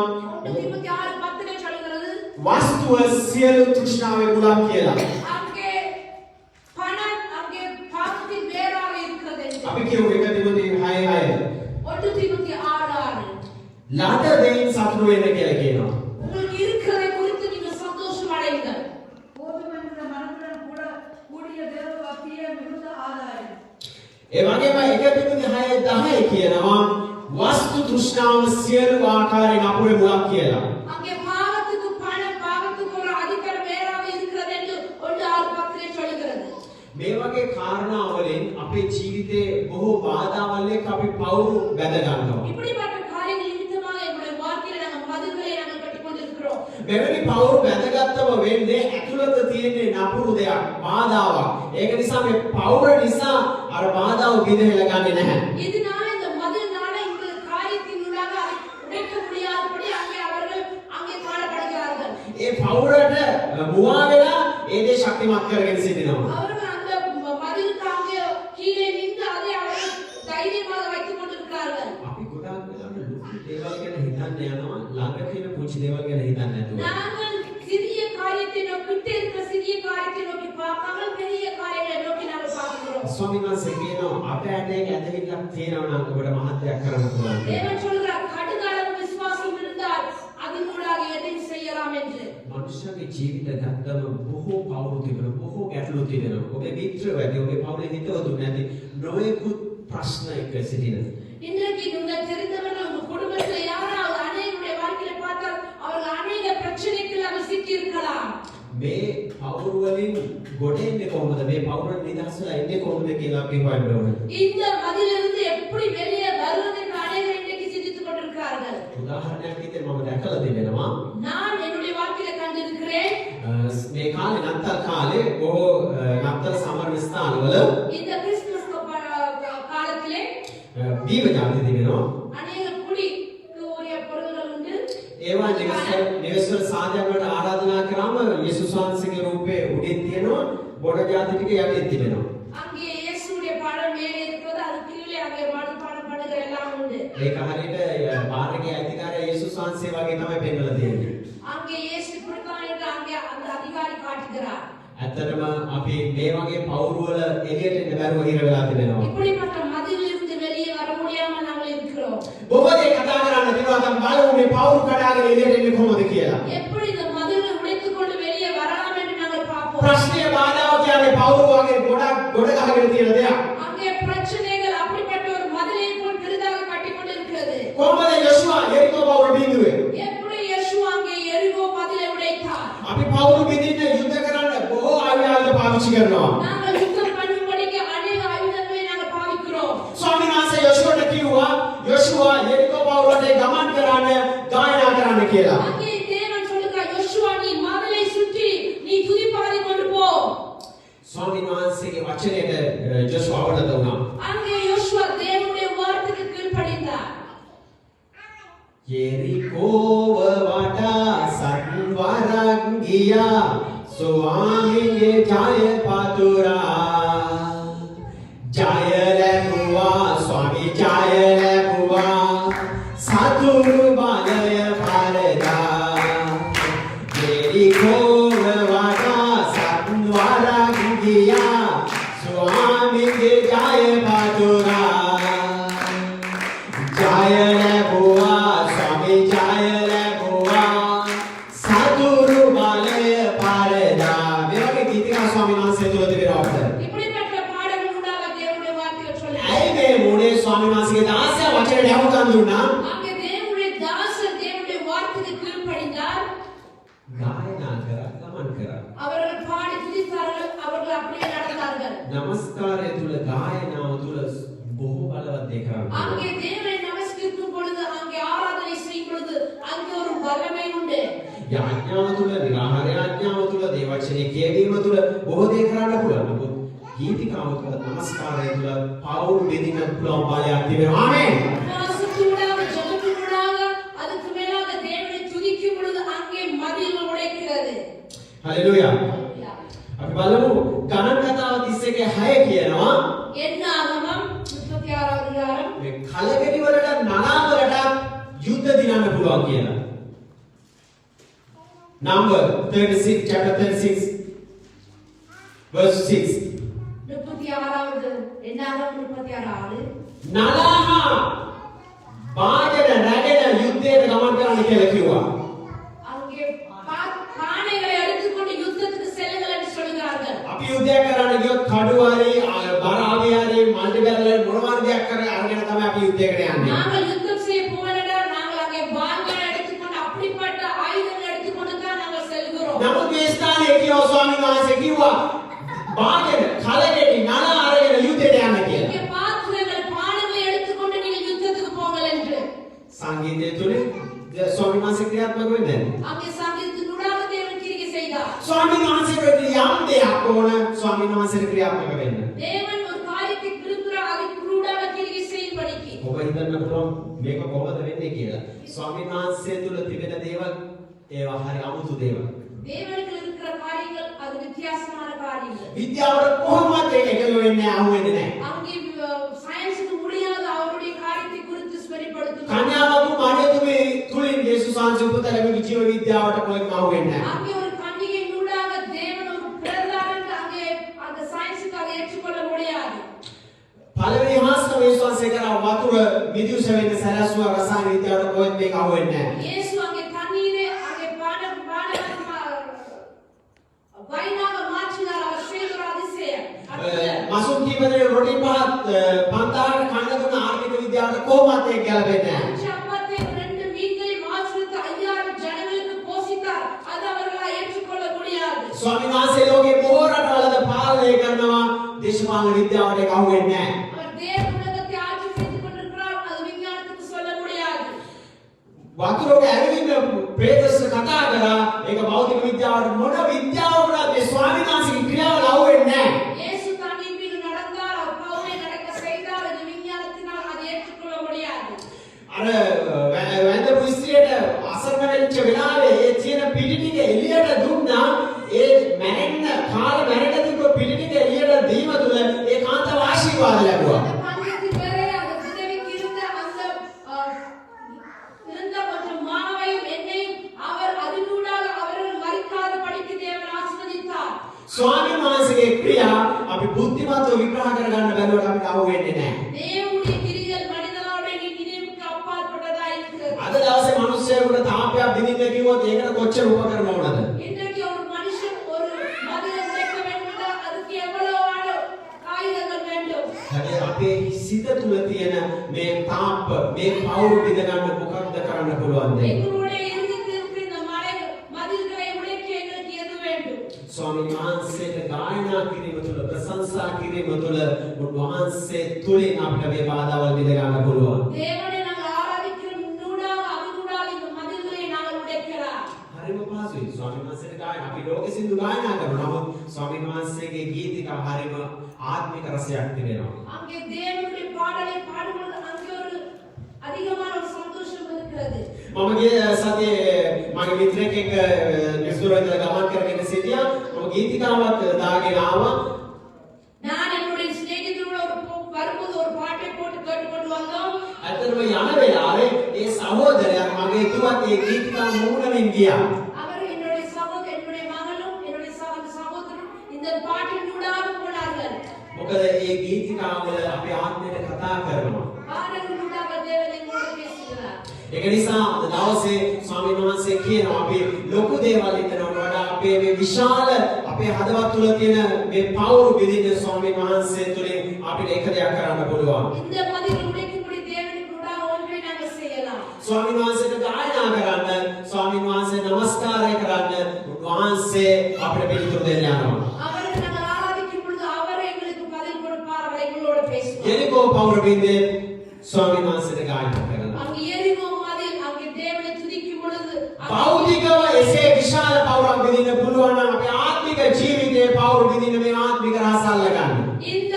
[SPEAKER 3] 1 தீமோத்தேயு 6:10 சொல்கிறது,
[SPEAKER 2] වස්තුව සියලු තෘෂ්ණාවේ මුලක් කියලා.
[SPEAKER 3] அங்கே பணம் அங்கே பாவத்தின் வேராக இருக்கிறது என்று.
[SPEAKER 2] අපි කියමු එක තිබුණු 6:6
[SPEAKER 3] 1 தீமோத்தேயு 6:6
[SPEAKER 2] ලද දෙයින් සතුටු වෙන්න කියලා කියනවා.
[SPEAKER 3] உங்களுக்கு இருக்கிறதை குறித்து நீங்கள் சந்தோஷம் அடையுங்கள்.
[SPEAKER 1] போதுமென்ற மனதுடன் கூட கூடிய தேவ பக்தியே மிகுந்த ஆதாயம்.
[SPEAKER 2] ඒ වගේම එක තිබුණු 6:10 කියනවා වස්තු තෘෂ්ණාව සියලු ආකාරයෙන් අපේ මුලක් කියලා.
[SPEAKER 3] அங்கே பாவத்துக்கு பணம், பாவத்துக்கு ஒரு அதிகார வேராக இருக்கிறது என்று 1:6 சொல்கிறது.
[SPEAKER 2] මේ වගේ කාරණා වලින් අපේ ජීවිතේ බොහෝ බාධාවල් එක්ක අපි පවුරු බැඳ ගන්නවා.
[SPEAKER 3] இப்படிப்பட்ட காரியங்கள் நிமித்தமாக எங்களுடைய
[SPEAKER 2] මෙවැනි පවුරු බැඳගත්තම වෙන්නේ ඇතුළත තියෙන නපුරු දෙයක් බාධාවක්. ඒක නිසා මේ පවුර නිසා අර බාධාව පිළිහෙල ගන්නේ නැහැ.
[SPEAKER 3] இதனால இந்த மதில்னால இந்த காரியத்தினூடாக அதை உடைக்க முடியாதபடி அங்கே அவர்கள் அங்கே காணப்படுகிறார்கள்.
[SPEAKER 2] ඒ පවුරට මුවා වෙලා ඒ දේ ශක්තිමත් කරගෙන සිටිනවා.
[SPEAKER 3] அவர்கள் அந்த மதிலுக்கு அங்கே கீழே நின்று அதை அவர்கள் தைரியமாக வைத்துக் கொண்டிருக்கிறார்கள்.
[SPEAKER 2] අපි ගොඩාක් වෙලාවට ලොකු දේවල් ගැන හිතන්න යනවා ළඟ තියෙන පුංචි දේවල් ගැන හිතන්නේ නැතුව.
[SPEAKER 3] நாங்கள் சிறிய காரியத்தை நோக்கி கிட்ட இருக்கிற சிறிய காரியத்தை நோக்கி பார்க்காமல் பெரிய காரியங்களை நோக்கி நாங்கள் பார்க்கிறோம்.
[SPEAKER 2] ස්වාමීන් වහන්සේ කියනවා අප ඇටයක ඇදහිල්ලක් තියෙනවා නම් ඔබට මහත් දෙයක් කරන්න පුළුවන්.
[SPEAKER 3] தேவன் சொல்கிறார் கடுகளவு விசுவாசம் இருந்தால் அதனூடாக எதையும் செய்யலாம் என்று.
[SPEAKER 2] මනුෂ්‍යගේ ජීවිත ගත්තම බොහෝ පවුරු තිබෙනවා බොහෝ ගැටලු තිබෙනවා. ඔබේ මිත්‍රයෝ ඇති ඔබේ පවුලේ හිතවතුන් ඇති නොයෙකුත් ප්‍රශ්න එක්ක සිටින.
[SPEAKER 3] இன்றைக்கு நீங்கள் தெரிந்தவர்கள் உங்கள் குடும்பத்தில் யாராவது அநேகருடைய வாழ்க்கையில பார்த்தால் அவர்கள் அநேக பிரச்சனைகள் அவர் சிக்கி இருக்கலாம்.
[SPEAKER 2] මේ පවුරු වලින් ගොඩ එන්නේ කොහොමද? මේ පවුරෙන් නිදහස්ලා එන්නේ කොහොමද කියලා අපි හොයන්න ඕනේ.
[SPEAKER 3] இந்த மதிலிருந்து எப்படி வெளியே வருவது என்று அநேகர் இன்றைக்கு சிந்தித்துக் கொண்டிருக்கிறார்கள்.
[SPEAKER 2] උදාහරණයක් විදිහට මම දැකලා තිබෙනවා.
[SPEAKER 3] நான் என்னுடைய வாழ்க்கையில கண்டிருக்கிறேன்.
[SPEAKER 2] මේ කාලේ නත්තල් කාලේ බොහෝ නත්තල් සමරන ස්ථානවල
[SPEAKER 3] இந்த கிறிஸ்துமஸ் காலத்திலே
[SPEAKER 2] බීව ජාති තිබෙනවා.
[SPEAKER 3] அநேக குடிக்கு உரிய பொருட்கள் உண்டு.
[SPEAKER 2] ඒවා නිවෙස්වල සාධ්‍යයන් වලට ආරාධනා කරාම යේසුස් වහන්සේගේ රූපේ උඩින් තියෙනවා බොඩ ජාති ටික යටින් තිබෙනවා.
[SPEAKER 3] அங்கே இயேசுவுடைய படம் மேலே இருக்கிறது அது கீழே அங்கே பாடப்படுகிற எல்லாம் உண்டு.
[SPEAKER 2] ඒක හරියට බාරගේ අධිකාරිය යේසුස් වහන්සේ වගේ තමයි පෙන්වලා තියෙන්නේ.
[SPEAKER 3] அங்கே இயேசு இப்படித்தான் என்று அங்கே அந்த அதிகாரி காட்டுகிறார்.
[SPEAKER 2] ඇත්තටම අපි මේ වගේ පවුරු වල එළියට එන්න බැරුව හිර වෙලා තිබෙනවා.
[SPEAKER 3] இப்படிப்பட்ட மதிலிலிருந்து வெளியே வர முடியாமல் நாங்கள் இருக்கிறோம்.
[SPEAKER 2] බොහෝදේ කතා කරන්න දෙනවා තම බලමු මේ පවුරු කඩාගෙන එළියට එන්නේ කොහොමද කියලා.
[SPEAKER 3] எப்படி இந்த மதிலை உடைத்துக் கொண்டு வெளியே வரலாம் என்று நாங்கள் பார்ப்போம்.
[SPEAKER 2] ප්‍රශ්නේ බාධාව කියන්නේ පවුරු වගේ ගොඩ ගහගෙන තියෙන දෙයක්.
[SPEAKER 3] அங்கே பிரச்சனைகள் அப்படிப்பட்ட ஒரு மதிலை போல் பெரிதாக கட்டிக் கொண்டிருக்கிறது.
[SPEAKER 2] කොහොමද යොෂුවා එරිකෝ පවුර බිඳුවේ?
[SPEAKER 3] எப்படி யெகோவா அங்கே எரிகோ மதிலை உடைத்தார்.
[SPEAKER 2] අපි පවුරු බිඳින්න යුද්ධ කරන්න බොහෝ ආයුධ පාවිච්චි කරනවා.
[SPEAKER 3] நாங்கள் யுத்தம் பண்ணும்படிக்கு அநேக ஆயுதங்களை நாங்கள் பாவிக்கிறோம்.
[SPEAKER 2] ස්වාමීන් වහන්සේ යොෂුවට කිව්වා යොෂුවා එරිකෝ පවුරට ගමන් කරන්න ගායනා කරන්න කියලා.
[SPEAKER 3] அங்கே தேவன் சொல்லுகிறார் யோசுவா நீ மதிலை சுற்றி நீ துதிப்பாடி கொண்டு போ.
[SPEAKER 2] ස්වාමීන් වහන්සේගේ වචනයට යොෂුවා අවබෝධ වුණා.
[SPEAKER 3] அங்கே யோசுவா தேவனுடைய வார்த்தைக்கு கீழ்ப்படிந்தார்.
[SPEAKER 2] යෙරිකෝව වටා සත්වරක් ගියා ස්වාමීගේ ජය පතුරා ජය ලැබුවා ස්වාමී ජය ලැබුවා සතුරු බලය පරදා යෙරිකෝව වටා සත්වරක් ගියා ස්වාමීගේ ජය පතුරා ජය ලැබුවා ස්වාමී ජය ලැබුවා සතුරු බලය පරදා. මේ වගේ ගීතිකා ස්වාමීන් වහන්සේ තුළ තිබෙනවා අපිට.
[SPEAKER 3] இப்படிப்பட்ட பாடல்கள் உண்டாக தேவனுடைய வார்த்தைகள் சொல்லுகிறது.
[SPEAKER 2] ඇයි මේ මොනේ ස්වාමීන් වහන්සේගේ දාසයා වචනයට යහුම්කම් දුන්නා?
[SPEAKER 3] அங்கே தேவனுடைய தாசர் தேவனுடைய வார்த்தைக்கு கீழ்ப்படிந்தார்.
[SPEAKER 2] ගායනා කරා ගමන් කරා.
[SPEAKER 3] அவர்கள் பாடி துதித்தார்கள். அவர்கள் அப்படியே நடந்தார்கள்.
[SPEAKER 2] නමස්කාරය තුළ ගායනාව තුළ බොහෝ බලවත් දේ කරන්න.
[SPEAKER 3] அங்கே தேவனை நமஸ்கரிக்கும் பொழுது அங்கே ஆராதனை செய்யும் பொழுது அங்கே ஒரு வல்லமை உண்டு.
[SPEAKER 2] යාඥාව තුළ නිරාහාර යාඥාව තුළ දේවචනේ කියවීම තුළ බොහෝ දේ කරන්න පුළුවන්. නමුත් ගීතිකාව තුළ නමස්කාරය තුළ පවුරු බෙදින්න පුළුවන් බලයක් තිබෙනවා. ආමේන්.
[SPEAKER 3] வாசத்தினூடாக ஜெபத்தினூடாக அதுக்கு மேலாக தேவனை துதிக்கும் பொழுது அங்கே மதில் உடைக்கிறது.
[SPEAKER 2] හලෙලූයා. අපි බලමු ගණන් කතාව 31 6 කියනවා
[SPEAKER 3] என்ன ஆகமம் 36வது அதிகாரம்
[SPEAKER 2] මේ කලගෙඩි වලට නලාවලට යුද්ධ දිනන්න පුළුවන් කියලා. Number 36 chapter 36 verse 6
[SPEAKER 3] 36வது என்னாகும் 36
[SPEAKER 2] නලාහා බාජන රැගෙන යුද්ධයට ගමන් කරන්න කියලා කිව්වා.
[SPEAKER 3] அங்கே பானைகளை எடுத்துக்கொண்டு யுத்தத்துக்கு செல்லுங்கள் என்று சொல்கிறார்கள்.
[SPEAKER 2] අපි යුද්ධයක් කරන්න ගියොත් කඩුවාරි බරාවියාරි මල්ටිබැරල් මොනවා දෙයක් කර අරගෙන තමයි අපි යුද්ධයකට යන්නේ.
[SPEAKER 3] நாங்கள் யுத்தம் செய்ய போவதென்றால் நாங்கள் அங்கே பால்களை எடுத்துக்கொண்டு அப்படிப்பட்ட ஆயுதங்களை எடுத்துக்கொண்டு தான் நாங்கள் செல்கிறோம்.
[SPEAKER 2] නමුත් මේ ස්ථානයේ කියව ස්වාමීන් වහන්සේ කිව්වා බාජන කලගෙඩි නලා අරගෙන යුද්ධයට යන්න කියලා.
[SPEAKER 3] இங்கே பாத்திரங்கள் பானைகளை எடுத்துக்கொண்டு நீங்கள் யுத்தத்துக்கு போங்கள் என்று.
[SPEAKER 2] සංගීතය තුලින් ස්වාමීන් වහන්සේ ක්‍රියාත්මක වෙන්නේ.
[SPEAKER 3] அங்கே சங்கீதத்தின்
[SPEAKER 2] ස්වාමීන් වහන්සේට යම් දෙයක් ඕන ස්වාමීන් වහන්සේට ක්‍රියාත්මක වෙන්න.
[SPEAKER 3] தேவன் ஒரு காரியத்தை விரும்புகிறார் அதை குருடாக கிரியை செய்யும்படிக்கு.
[SPEAKER 2] ඔබ හිතන්න පුළුවන් මේක කොහොමද වෙන්නේ කියලා. ස්වාමීන් වහන්සේ තුල තිබෙන දේවල් ඒවා හරි අමුතු දේවල්.
[SPEAKER 3] தேவனுக்கு இருக்கிற காரியங்கள் அது வித்தியாசமான காரியங்கள்.
[SPEAKER 2] විද්‍යාවට කොහොමවත් ඒක එකල වෙන්නේ අහුවෙන්නේ නැහැ.
[SPEAKER 3] அங்கே சயின்ஸுக்கு முடியாத அவருடைய காரியத்தை குறித்து வெளிப்படுத்துகிறார்.
[SPEAKER 2] කන්‍යාවකු මාර්ගයේ තුලින් යේසුස් වහන්සේ උපත ලැබෙන ජීව විද්‍යාවට කොහෙත්ම අහුවෙන්නේ නැහැ.
[SPEAKER 3] அங்கே ஒரு கன்னிகை நூடாக தேவன் ஒரு பிறந்தாருக்கு அங்கே அந்த சயின்ஸுக்கு அதை ஏற்றுக்கொள்ள முடியாது.
[SPEAKER 2] පළවෙනි හාස්කම යේසුස් වහන්සේ කරා වතුර මිදියුස වෙන්න සැලැස්සුවා රසායන විද්‍යාවට කොහෙත් මේක අහුවෙන්නේ නැහැ.
[SPEAKER 3] இயேசு அங்கே தண்ணீரை அங்கே வைனாக மாற்றினார். அவர் செய்த ஒரு அதிசயம்.
[SPEAKER 2] මසුන් කීපදේ රොටි පහත් 5000කට කන්න දුන්න ආර්ථික විද්‍යාවට කොහොමවත් ඒක ගැලපෙන්නේ නැහැ.
[SPEAKER 3] அஞ்சு அப்பத்தை ரெண்டு மீன்களை மாற்றித்து 5000 ஜனங்களுக்கு போஷித்தார். அது அவர்களால் ஏற்றுக்கொள்ள முடியாது.
[SPEAKER 2] ස්වාමීන් වහන්සේ ලෝකේ බොහෝ රටවලද පාලනය කරනවා දේශපාලන විද්‍යාවට ඒක අහුවෙන්නේ නැහැ.
[SPEAKER 3] அவர் தேவ உலகத்தை ஆட்சி செய்து கொண்டிருக்கிறார். அது விஞ்ஞானத்துக்கு சொல்ல முடியாது.
[SPEAKER 2] වතුරක ඇවිදින ප්‍රේතස්ස කතා කරා ඒක භෞතික විද්‍යාවට මොන විද්‍යාවකටද මේ ස්වාමීන් වහන්සේගේ ක්‍රියාවල අහුවෙන්නේ නැහැ.
[SPEAKER 3] இயேசு தண்ணீர் மீது நடந்தார். அவர் பவுலை நடக்க செய்தார். அது விஞ்ஞானத்தினால் அதை ஏற்றுக்கொள்ள முடியாது.
[SPEAKER 2] අර වැඳපු ස්ත්‍රියට අසරණ වෙච්ච වෙලාවේ ඒ තියෙන පිටි ටික එළියට දුන්නා. ඒ මැරෙන්න කාල මැරෙන්න තිබ්බ පිටි ටික එළියට දීම තුල ඒ කාන්තාව ආශිර්වාද ලැබුවා.
[SPEAKER 3] அந்த பஞ்சத்தின் வேறே அந்த விதவைக்கு இருந்த அந்த இருந்த கொஞ்சம் மாவையும் எண்ணெயும் அவர் அதினூடாக அவர்கள் மறிக்காத படிக்கு தேவன் ஆசீர்வதித்தார்.
[SPEAKER 2] ස්වාමීන් වහන්සේගේ ක්‍රියා අපි බුද්ධිමත්ව විග්‍රහ කරගන්න බැලුවට අපිට අහුවෙන්නේ නැහැ.
[SPEAKER 3] தேவனுடைய கிரியைகள் மனிதனுடைய நினைவுக்கு அப்பாற்பட்டதா இருக்கிறது.
[SPEAKER 2] අද දවසේ මිනිස්සුන්ට තාපයක් දිනින්න කිව්වොත් ඒකට කොච්චර උපකරණ ඕනද?
[SPEAKER 3] இன்றைக்கு ஒரு மனுஷன் ஒரு மதிலை உடைக்க வேண்டும் அதுக்கு எவ்வளவு ஆயுதங்கள் வேண்டும்.
[SPEAKER 2] හැබැයි අපේ සිත තුල තියෙන මේ තාප මේ පවුරු බිඳ ගන්න මොකක්ද කරන්න පුළුවන් දෙයක්?
[SPEAKER 3] எங்களுடைய இருதயத்தில் இருக்கிற இந்த மதில்களை உடைக்க எங்களுக்கு எது வேண்டும்?
[SPEAKER 2] ස්වාමීන් වහන්සේට ගායනා කිරීම තුළ ප්‍රශංසා කිරීම තුළ උන්වහන්සේ තුලින් අපිට මේ බාධාවල් බිඳ ගන්න පුළුවන්.
[SPEAKER 3] தேவனை நாங்கள் ஆராதிக்கிற நூடாக அதினூடாக இந்த மதில்களை நாங்கள் உடைக்கலாம்.
[SPEAKER 2] හරිම පහසුයි. ස්වාමීන් වහන්සේට ගායනා අපි ලෝකෙ සින්දු ගායනා කරනවා. නමුත් ස්වාමීන් වහන්සේගේ ගීතිකා හරිම ආත්මික රසයක් තිබෙනවා.
[SPEAKER 3] அங்கே தேவனுடைய பாடலை பாடும்போது அங்கே ஒரு அதிகமான ஒரு சந்தோஷம் இருக்கிறது.
[SPEAKER 2] මම ගිය සතියේ මගේ මිත්‍රයෙක් එක්ක නිස්දුර ඉඳලා ගමන් කරගෙන සිටියා. මම ගීතිකාවක් දාගෙන ආවා.
[SPEAKER 3] நான் என்னுடைய சிநேகிதரோட வரும்போது ஒரு பாட்டை போட்டு கேட்டுக்கொண்டு வந்தோம்.
[SPEAKER 2] ඇත්තටම යන වෙලාවේ ඒ සහෝදරයා මගේ ඉතුවත් ඒ ගීතිකාව මුහුණමින් ගියා.
[SPEAKER 3] அவர் என்னுடைய மகளும் என்னுடைய சகோதரரும் இந்த பாட்டின் நூடாக போனார்கள்.
[SPEAKER 2] මොකද ඒ ගීතිකාව වල අපේ ආත්මයට කතා කරනවා.
[SPEAKER 3] பாடல் நூடாக தேவன் எங்களோடு பேசுகிறார்.
[SPEAKER 2] ඒක නිසා අද දවසේ ස්වාමීන් වහන්සේ කියනවා අපි ලොකු දේවල් හිතනවට වඩා අපේ මේ විශාල අපේ හදවත් තුල තියෙන මේ පවුරු බෙදින ස්වාමීන් වහන්සේ තුලින් අපිට එක දෙයක් කරන්න පුළුවන්.
[SPEAKER 3] இந்த மதில் உடைக்கக்கூடிய தேவனுக்கு நூடாக ஒன்றை நாங்கள் செய்யலாம்.
[SPEAKER 2] ස්වාමීන් වහන්සේට ගායනා කරන්න, ස්වාමීන් වහන්සේ නමස්කාරය කරන්න, උන්වහන්සේ අපිට පිළිතුරු දෙන්න යනවා.
[SPEAKER 3] அவரை நாங்கள் ஆராதிக்கும் பொழுது அவர் எங்களுக்கு பதில் கொடுப்பார். அவர் எங்களோடு பேசுவார்.
[SPEAKER 2] යෙරිකෝ පවුර බින්දේ ස්වාමීන් වහන්සේට ගායනා කරනවා.
[SPEAKER 3] அங்கே எரிகோ மதில் அங்கே தேவனை துதிக்கும் பொழுது
[SPEAKER 2] භෞතිකව එසේ විශාල පවුරක් බෙදින්න පුළුවන් නම් අපේ ආත්මික ජීවිතයේ පවුරු බෙදින්න මේ ආත්මික රහස අල්ලගන්න.
[SPEAKER 3] இந்த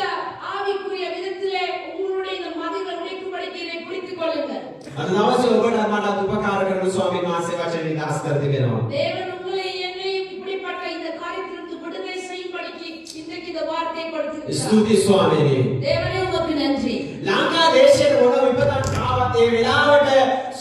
[SPEAKER 3] ஆவிக்குரிய விதத்திலே உங்களுடைய இந்த மதில்கள் உடைக்கும்படிக்கு இதை பிடித்துக் கொள்ளுங்கள்.
[SPEAKER 2] අද දවසේ ඔබට මට උපකාර කරන ස්වාමීන් වහන්සේ වචනේ විකාශ කර තිබෙනවා.
[SPEAKER 3] தேவன் உங்களை என்னையும் இப்படிப்பட்ட இந்த காரியத்திலிருந்து விடுதலை செய்யும்படிக்கு இன்றைக்கு இந்த வார்த்தையை கொடுத்திருக்கிறார்.
[SPEAKER 2] ස්තුති ස්වාමීනි.
[SPEAKER 3] தேவனே உமக்கு நன்றி.
[SPEAKER 2] ලංකා දේශයේ මොන විපතක් ආවත් ඒ වෙලාවට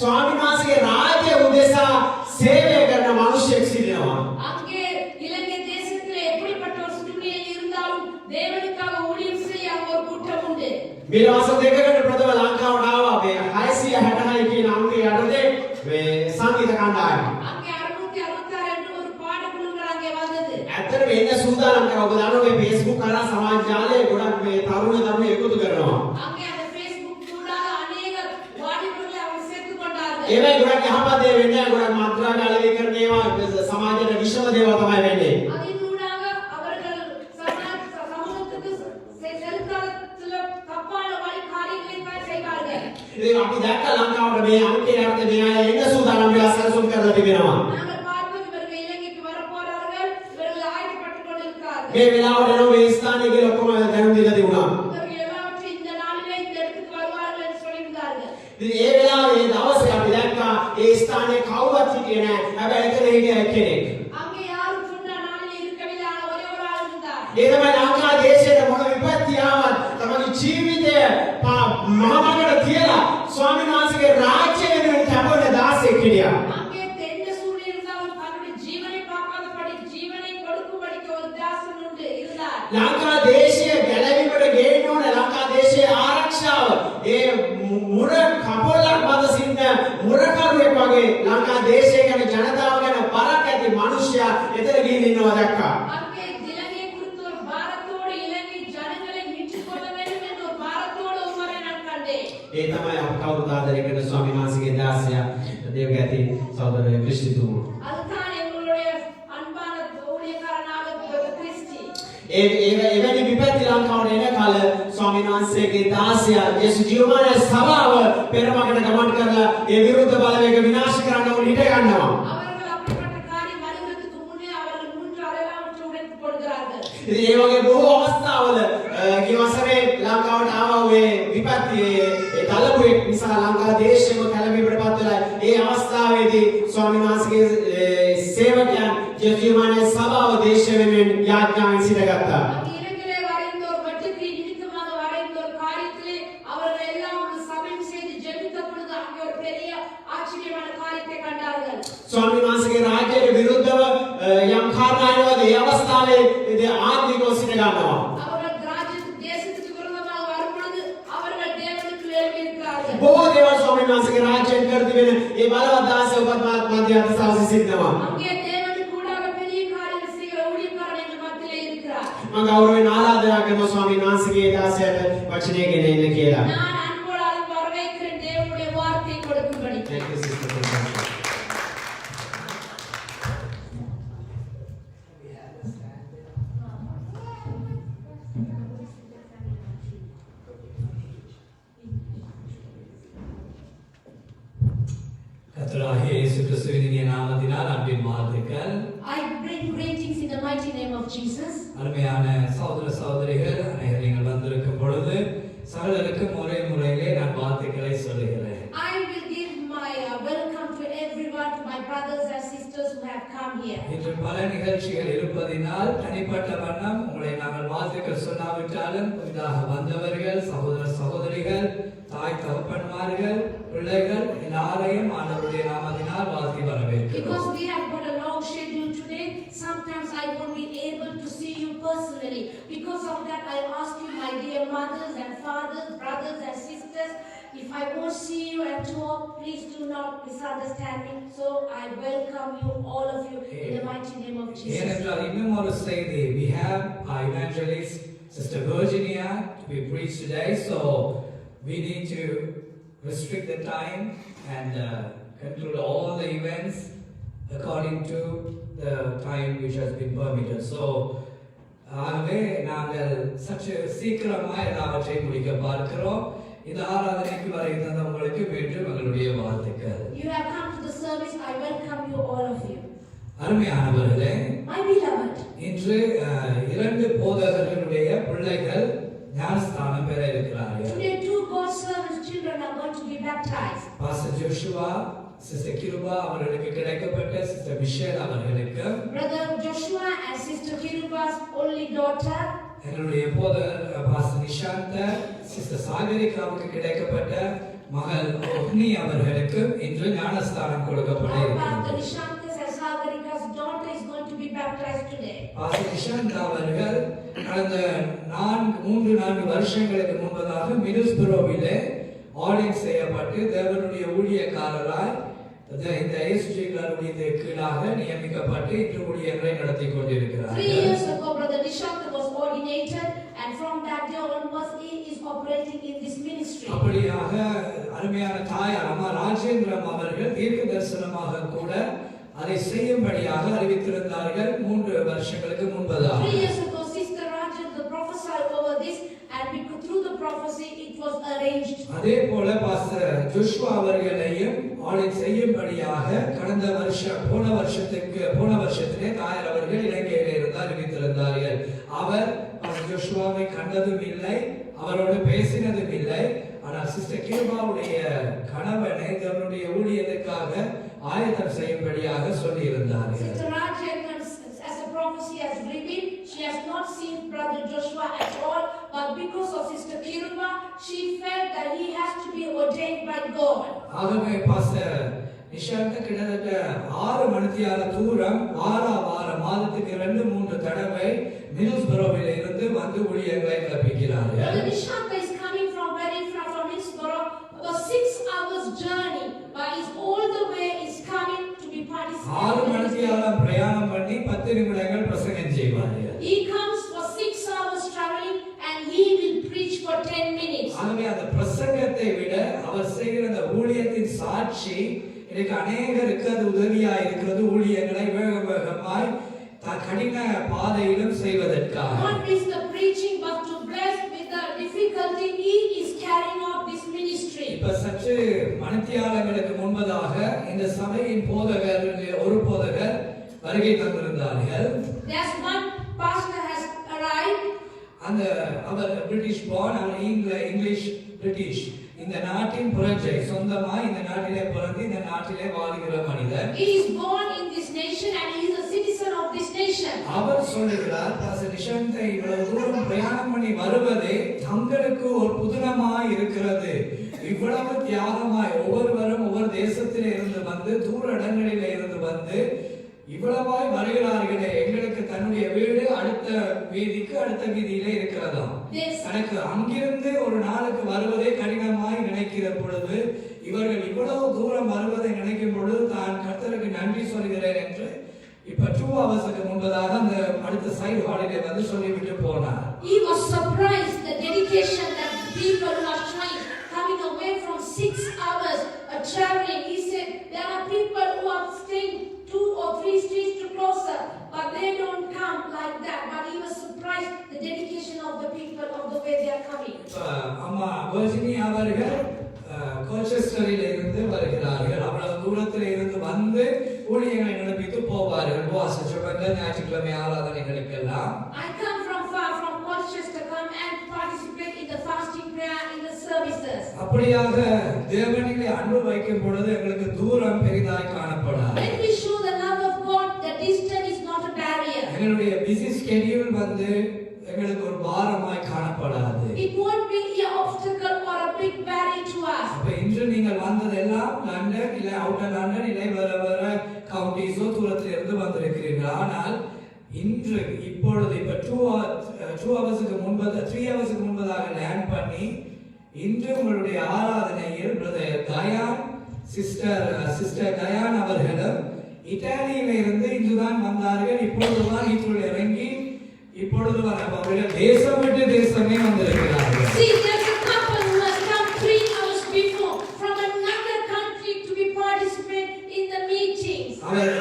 [SPEAKER 2] ස්වාමීන් වහන්සේගේ රාජ්‍ය උදෙසා සේවය කරන මිනිසෙක් සිටිනවා.
[SPEAKER 3] அங்கே இலங்கை தேசத்திலே எப்படிப்பட்ட ஒரு சூழ்நிலை இருந்தாலும் தேவனுக்காக ஊழியம் செய்ய அங்க ஒரு கூட்டம் உண்டு.
[SPEAKER 2] මේ දවස් දෙකකට ප්‍රථම ලංකාවට ආවා මේ 666 කියන අංකය යටතේ මේ සංගීත කණ්ඩායම.
[SPEAKER 3] அங்கே 666 என்று ஒரு பாடக்குழுங்கள் அங்கே வந்தது.
[SPEAKER 2] ඇත්තටම එන්න සූදානම් කරා. ඔබ දන්නවා මේ Facebook කරා සමාජ ජාලයේ ගොඩක් මේ තරුණ එකතු කරනවා.
[SPEAKER 3] அங்கே அந்த Facebook நூடாக अनेक வாலிபர்களை அவங்க சேர்த்துக் கொண்டார்கள்.
[SPEAKER 2] ඒවයි ගොඩක් යහපත් දේ වෙන්නේ නැහැ. ගොඩක් මත්‍රා ජාලවීකරණ ඒවා සමාජයට විෂම දේවල් තමයි වෙන්නේ.
[SPEAKER 3] அதினூடாக அவர்கள் சமூகத்துக்கு செலுத்தாத சில தப்பான வழி காரியங்களை செய்வார்கள்.
[SPEAKER 2] ඉතින් අපි දැක්ක ලංකාවට මේ අංකේ යටතේ මේ අය එන්න සූදානම් වෙලා සැලසුම් කරලා තිබෙනවා.
[SPEAKER 3] நாங்கள் பார்த்தோம் இவர்கள் இலங்கைக்கு வர போறார்கள். இவர்கள்
[SPEAKER 2] මේ වෙලාවට එනවා මේ ස්ථානයේ කියලා ඔක්කොම දැනුම් දීලා තිබුණා.
[SPEAKER 3] இவர்கள் எல்லாவற்றையும் இந்த நாளிலே இந்த இடத்துக்கு வருவார்கள் என்று சொல்லியிருந்தார்கள்.
[SPEAKER 2] ඉතින් ඒ වෙලාවේ ඒ දවසේ අපි දැක්කා ඒ ස්ථානයේ කවුවත් හිටියේ නැහැ. හැබැයි එතන හිටිය කෙනෙක්.
[SPEAKER 3] அங்கே யாரும் சொன்ன நாளில் இருக்கவில்லை, ஆனால் ஒரே ஒரு ஆள் இருந்தார்.
[SPEAKER 2] ඒ තමයි ලංකා දේශයේ මොන විපත්ති ආවත් තමගේ ජීවිතය මහමගට තියලා ස්වාමීන් වහන්සේගේ රාජ්‍ය වෙනුවෙන් කැපවෙන දාසෙක් හිටියා.
[SPEAKER 3] அங்கே எந்த சூழ்நிலை இருந்தாலும் தன்னுடைய ஜீவனை பார்க்காதபடி ஜீவனை கொடுக்கும்படிக்கு ஒரு தாசன் உண்டு இருந்தார்.
[SPEAKER 2] ලංකා දේශයේ ගැලවීමට ගේන්න ඕන ලංකා දේශයේ ආරක්ෂාව ඒ මුර කපොල්ලක් මත සිටින මුරකරුවෙක් වගේ ලංකා දේශය ගැන ජනතාව ගැන බරක් ඇති මිනිසයා එතන ගිහින් ඉන්නවා දැක්කා.
[SPEAKER 3] அங்கே இலங்கை குறித்து ஒரு பாரத்தோடு இலங்கை ஜனங்களை மீட்டுக் கொள்ள வேண்டும் என்ற ஒரு பாரத்தோடு ஒருவரை நான் கண்டேன்.
[SPEAKER 2] ඒ තමයි අප කවුරුත් ආදරය කරන ස්වාමීන් වහන්සේගේ දාසයා දේවගති සහෝදර ක්‍රිස්තිතුමා.
[SPEAKER 3] அதுதான் எங்களுடைய அன்பான ஊழியக்காரனாக கிறிஸ்டி.
[SPEAKER 2] එවැනි විපත්ති ලංකාවට එන කල ස්වාමීන් වහන්සේගේ දාසයා යේසු ජීවමාන සභාව පෙරමකට ගමන් කරලා ඒ විරුද්ධ බලවේග විනාශ කරන්න උන් හිට ගන්නවා.
[SPEAKER 3] அவர்கள் அப்படிப்பட்ட காரியம் வருவதற்கு முன்னே அவர்கள் மூன்று அடையாளத்தை உடைத்து போடுகிறார்கள்.
[SPEAKER 2] ඉතින් ඒ වගේ බොහෝ අවස්ථාවල කිවසරේ ලංකාවට ආවා ඔය විපත්ති ඒ කලබුවෙක් නිසා ලංකා දේශයම කලබීමට පත් වෙලා ඒ අවස්ථාවේදී ස්වාමීන් වහන්සේගේ සේවකයන් යේසු ජීවමාන සභාව දේශය වෙනුවෙන් යාඥාවෙන් සිටගත්තා.
[SPEAKER 3] அங்கே இலங்கையிலே வரைந்த ஒரு வெட்டுக்கு நிமித்தமாக வரைந்த ஒரு காரியத்திலே அவர்கள் எல்லாம் ஒரு சமயம் செய்து ஜெபித்த பொழுது அங்கே ஒரு பெரிய ஆச்சரியமான காரியத்தை கண்டார்கள்.
[SPEAKER 2] ස්වාමීන් වහන්සේගේ රාජ්‍යයට විරුද්ධව යම් කාරණාවකද ඒ අවස්ථාවේ ආත්මිකව සිට ගන්නවා.
[SPEAKER 3] அவர்கள் ராஜ்யத்துக்கு தேசத்துக்கு விரோதமாக வரும்பொழுது அவர்கள் தேவனுக்கு எழுப்பியிருக்கிறார்கள்.
[SPEAKER 2] බොහෝ දේවල් ස්වාමීන් වහන්සේගේ රාජ්‍යයෙන් කර තිබෙන ඒ බලවත් දාසය උපත්මාත් මැදිහත් සාසි සිටිනවා.
[SPEAKER 3] அங்கே தேவனுக்கு கூடாக பெரிய காரியம் செய்கிற ஊழியக்காரன் எங்கள் மத்தியிலே இருக்கிறார்.
[SPEAKER 2] මම ගෞරවයෙන් ආරාධනා කරනවා ස්වාමීන් වහන්සේගේ දාසයට වචනය ගෙන එන්න කියලා.
[SPEAKER 3] நான் அன்போடு வரவேற்கிறேன் தேவனுடைய வார்த்தையை கொடுக்கும்படி.
[SPEAKER 2] Thank you, sister.
[SPEAKER 4] கர்த்தராகிய இயேசு கிறிஸ்துவின் இனிய நாமத்தினால் அன்பின் வாழ்த்துக்கள்.
[SPEAKER 3] I bring greetings in the mighty name of Jesus.
[SPEAKER 4] அருமையான சகோதர சகோதரிகள் அனைவரும் நீங்கள் வந்திருக்கும் பொழுது சகலருக்கும் ஒரே முறையிலே நான் வாழ்த்துக்களை சொல்லுகிறேன்.
[SPEAKER 3] I will give my welcome to everyone, to my brothers and sisters who have come here.
[SPEAKER 4] இன்று பல நிகழ்ச்சிகள் இருப்பதினால் தனிப்பட்ட வண்ணம் உங்களை நாங்கள் வாழ்த்துக்கள் சொல்லாவிட்டாலும் புதிதாக வந்தவர்கள் சகோதர சகோதரிகள் தாய் தகப்பன்மார்கள் பிள்ளைகள் எல்லாரையும் ஆண்டவருடைய நாமத்தினால் வாழ்த்தி வரவேற்கிறோம்.
[SPEAKER 3] Because we have got a long schedule today, sometimes I won't be able to see you personally. Because of that, I ask you, my dear mothers and fathers, brothers and sisters, if I won't see you at all, please do not misunderstand me. So I welcome you, all of you, in the mighty name of Jesus.
[SPEAKER 4] ஏனென்றால் இன்னும் ஒரு செய்தி, we have our evangelist Sister Virginia to be preached today, so we need to restrict the time and conclude all the events according to the time which has been permitted. So ஆகவே நாங்கள் சற்று சீக்கிரமாக எல்லாவற்றை முடிக்க பார்க்கிறோம். இந்த ஆராதனைக்கு வருகின்ற உங்களுக்கு மீண்டும் எங்களுடைய வாழ்த்துக்கள்.
[SPEAKER 3] You have come to the service, I welcome you, all of you.
[SPEAKER 4] அருமையானவர்களே,
[SPEAKER 3] My beloved,
[SPEAKER 4] இன்று இரண்டு போதகர்களுடைய பிள்ளைகள் ஞானஸ்தானம் பெற இருக்கிறார்கள்.
[SPEAKER 3] today two God's servants' children are going to be baptized.
[SPEAKER 4] Pastor Joshua, sister Kripa அவர்களுக்கு கிடைக்கப்பட்ட சிஸ்டர் மிஷேல் அவர்களுக்கு,
[SPEAKER 3] Brother Joshua and Sister Kiruba's only daughter,
[SPEAKER 4] எங்களுடைய போதகர் பாஸ்டர் நிஷாந்த, சிஸ்டர் சாகரிகாவுக்கு கிடைக்கப்பட்ட மகள் ஒக்னி அவர்களுக்கு இன்று ஞானஸ்தானம் கொடுக்கப்பட
[SPEAKER 3] Pastor
[SPEAKER 4] இருக்கிறது.
[SPEAKER 3] Nishanta's and Sagarika's daughter is going to be baptized today.
[SPEAKER 4] Pastor Nishant அவர்கள் கடந்த 3-4 வருஷங்களுக்கு முன்பதாக மிடில்ஸ்பரோவிலே ஆர்டின் செய்யப்பட்டு தேவனுடைய ஊழியக்காரராய் இந்த இயேசுஜிகளுடைய கீழாக நியமிக்கப்பட்டு இன்று ஊழியங்களை நடத்தி
[SPEAKER 3] 3
[SPEAKER 4] கொண்டிருக்கிறார்கள்.
[SPEAKER 3] years ago, Brother Nishanta was ordinated, and from that day onwards, he is operating in this ministry.
[SPEAKER 4] அப்படியாக அருமையான தாயார் அம்மா ராஜேந்திரம் அவர்கள் தீர்க்க தரிசனமாக கூட அதை செய்யும்படியாக அறிவித்திருந்தார்கள் 3 வருஷங்களுக்கு முன்பதாக.
[SPEAKER 3] 3 years ago, Sister Rajendra prophesied over this, and through the prophecy, it was arranged.
[SPEAKER 4] அதே போல பாஸ்டர் ஜோஷுவா அவர்களையும் ஆடிட் செய்யும்படியாக போன வருஷத்திலே தாயார் அவர்கள் இலங்கையிலே இருந்து அறிவித்திருந்தார்கள். அவர் ஜோஷுவாவை கண்டதும் இல்லை, அவரோடு பேசினதும் இல்லை. ஆனால் சிஸ்டர் கிருபாவுடைய கணவனை தன்னுடைய ஊழியத்துக்காக ஆயத்தம் செய்யும்படியாக சொல்லி இருந்தார்கள்.
[SPEAKER 3] Sister Rajan, as a prophecy has revealed, she has not seen Brother Joshua at all, but because of Sister Kiruba, she felt that he has to be ordained by God.
[SPEAKER 4] ஆகவே பாஸ்டர் நிஷாந்த கிட்டத்தட்ட 6 மணித்தியால தூரம் மாதத்துக்கு 2-3 தடவை மில்ஸ்பரோவில் இருந்து வந்து ஊழியர்களை கற்பிக்கிறார்கள்.
[SPEAKER 3] Brother Nishanta is coming from very far from Middlesbrough, about 6 hours journey, but is all the way is coming to be participating.
[SPEAKER 4] 6 மணித்தியால பிரயாணம் பண்ணி 10 நிமிடங்கள் பிரசங்கம் செய்வார்கள்.
[SPEAKER 3] He comes for 6 hours traveling and he will preach for 10 minutes.
[SPEAKER 4] ஆகவே அந்த பிரசங்கத்தை விட அவர் செய்கிற அந்த ஊழியத்தின் சாட்சி எனக்கு அநேகருக்கு அது உதவியா இருக்கிறது. ஊழியங்களை வேகமாய் கடின பாதையிலும் செய்வதற்காக.
[SPEAKER 3] Not is the preaching but to bless with the difficulty he is carrying out this ministry.
[SPEAKER 4] இப்ப சற்று மணித்தியாலங்களுக்கு முன்பதாக இந்த சபையின் ஒரு போதகர் வருகை தந்திருந்தார்கள்.
[SPEAKER 3] There's one pastor has arrived.
[SPEAKER 4] அவர் பிரிட்டிஷ் born, அவர் இங்கிலீஷ் பிரிட்டிஷ். இந்த நாட்டின் பிரஜை, சொந்தமா இந்த நாட்டிலே பிறந்து இந்த நாட்டிலே வாழ்கிற மனிதர்.
[SPEAKER 3] He is born in this nation and he is a citizen of this nation.
[SPEAKER 4] அவர் சொல்லுகிறார், பாஸ்டர் நிஷாந்தை இவ்வளவு தூரம் பிரயாணம் பண்ணி வருவதே தங்களுக்கு ஒரு புதுனமாய் இருக்கிறது. இவ்வளவு தியாகமாய் ஒவ்வொருவரும் ஒவ்வொரு தேசத்திலே இருந்து வந்து தூர இடங்களிலே இருந்து வந்து இவ்வளவாய் வருகிறார்களே, எங்களுக்கு தன்னுடைய வீடு அடுத்த வீதியிலே இருக்கிறதா. எனக்கு அங்கிருந்து ஒரு நாளுக்கு வருவதே கடினமாய் நினைக்கிற பொழுது, இவர்கள் இவ்வளவு தூரம் வருவதை நினைக்கும் பொழுது தான் கர்த்தருக்கு நன்றி சொல்கிறேன் என்று இப்ப 2 ஹவர்ஸ்க்கு முன்பதாக அந்த அடுத்த சைடு ஹாலிலே வந்து சொல்லிவிட்டு போனார்.
[SPEAKER 3] He was surprised the dedication that people who are trying coming away from 6 hours traveling. He said there are people who are staying 2 or 3 streets to closer, but they don't come like that. But he was surprised the dedication of the people of the way they are coming.
[SPEAKER 4] அம்மா வர்ஜினி அவர்கள் கோல்செஸ்டரில் இருந்து வருகிறார்கள். அவ்வளவு தூரத்தில் இருந்து வந்து ஊழியர்களை நடப்பித்து போவார்கள். உபவாச ஜெபங்கள், ஞாயிற்றுக்கிழமை ஆராதனைகளுக்கெல்லாம்.
[SPEAKER 3] I come from far from Colchester, come and participate in the fasting prayer in the services.
[SPEAKER 4] அப்படியாக தேவனிலே அன்பு வைக்கும் பொழுது எங்களுக்கு தூரம் பெரிதாய் காணப்படாது.
[SPEAKER 3] When we show the love of God, the distance is not a barrier.
[SPEAKER 4] எங்களுடைய பிஸி ஸ்கெட்யூல் வந்து எங்களுக்கு ஒரு பாரமாய் காணப்படாது.
[SPEAKER 3] It won't be an obstacle or a big barrier to us.
[SPEAKER 4] அப்ப இன்று நீங்கள் வந்ததெல்லாம் லண்டன் இல்ல அவுட்டர் லண்டன் இல்லை வேற கவுண்டிஸோ தூரத்தில் இருந்து வந்திருக்கிறீர்கள். ஆனால் இன்று இப்பொழுது இப்ப 3 ஹவர்ஸ்க்கு முன்பதாக லேண்ட் பண்ணி இன்று உங்களுடைய ஆராதனையில் பிரதர் கயான் சிஸ்டர் கயான் அவர்களும் இத்தாலியில இருந்து இன்றுதான் வந்தார்கள். இப்பொழுதுதான் இன்று இறங்கி இப்பொழுது அவர்கள் தேசம் விட்டு தேசமே வந்திருக்கிறார்கள்.
[SPEAKER 3] See, there's a couple who has come 3 hours before from another country to be participate in the meetings.
[SPEAKER 4] அவர்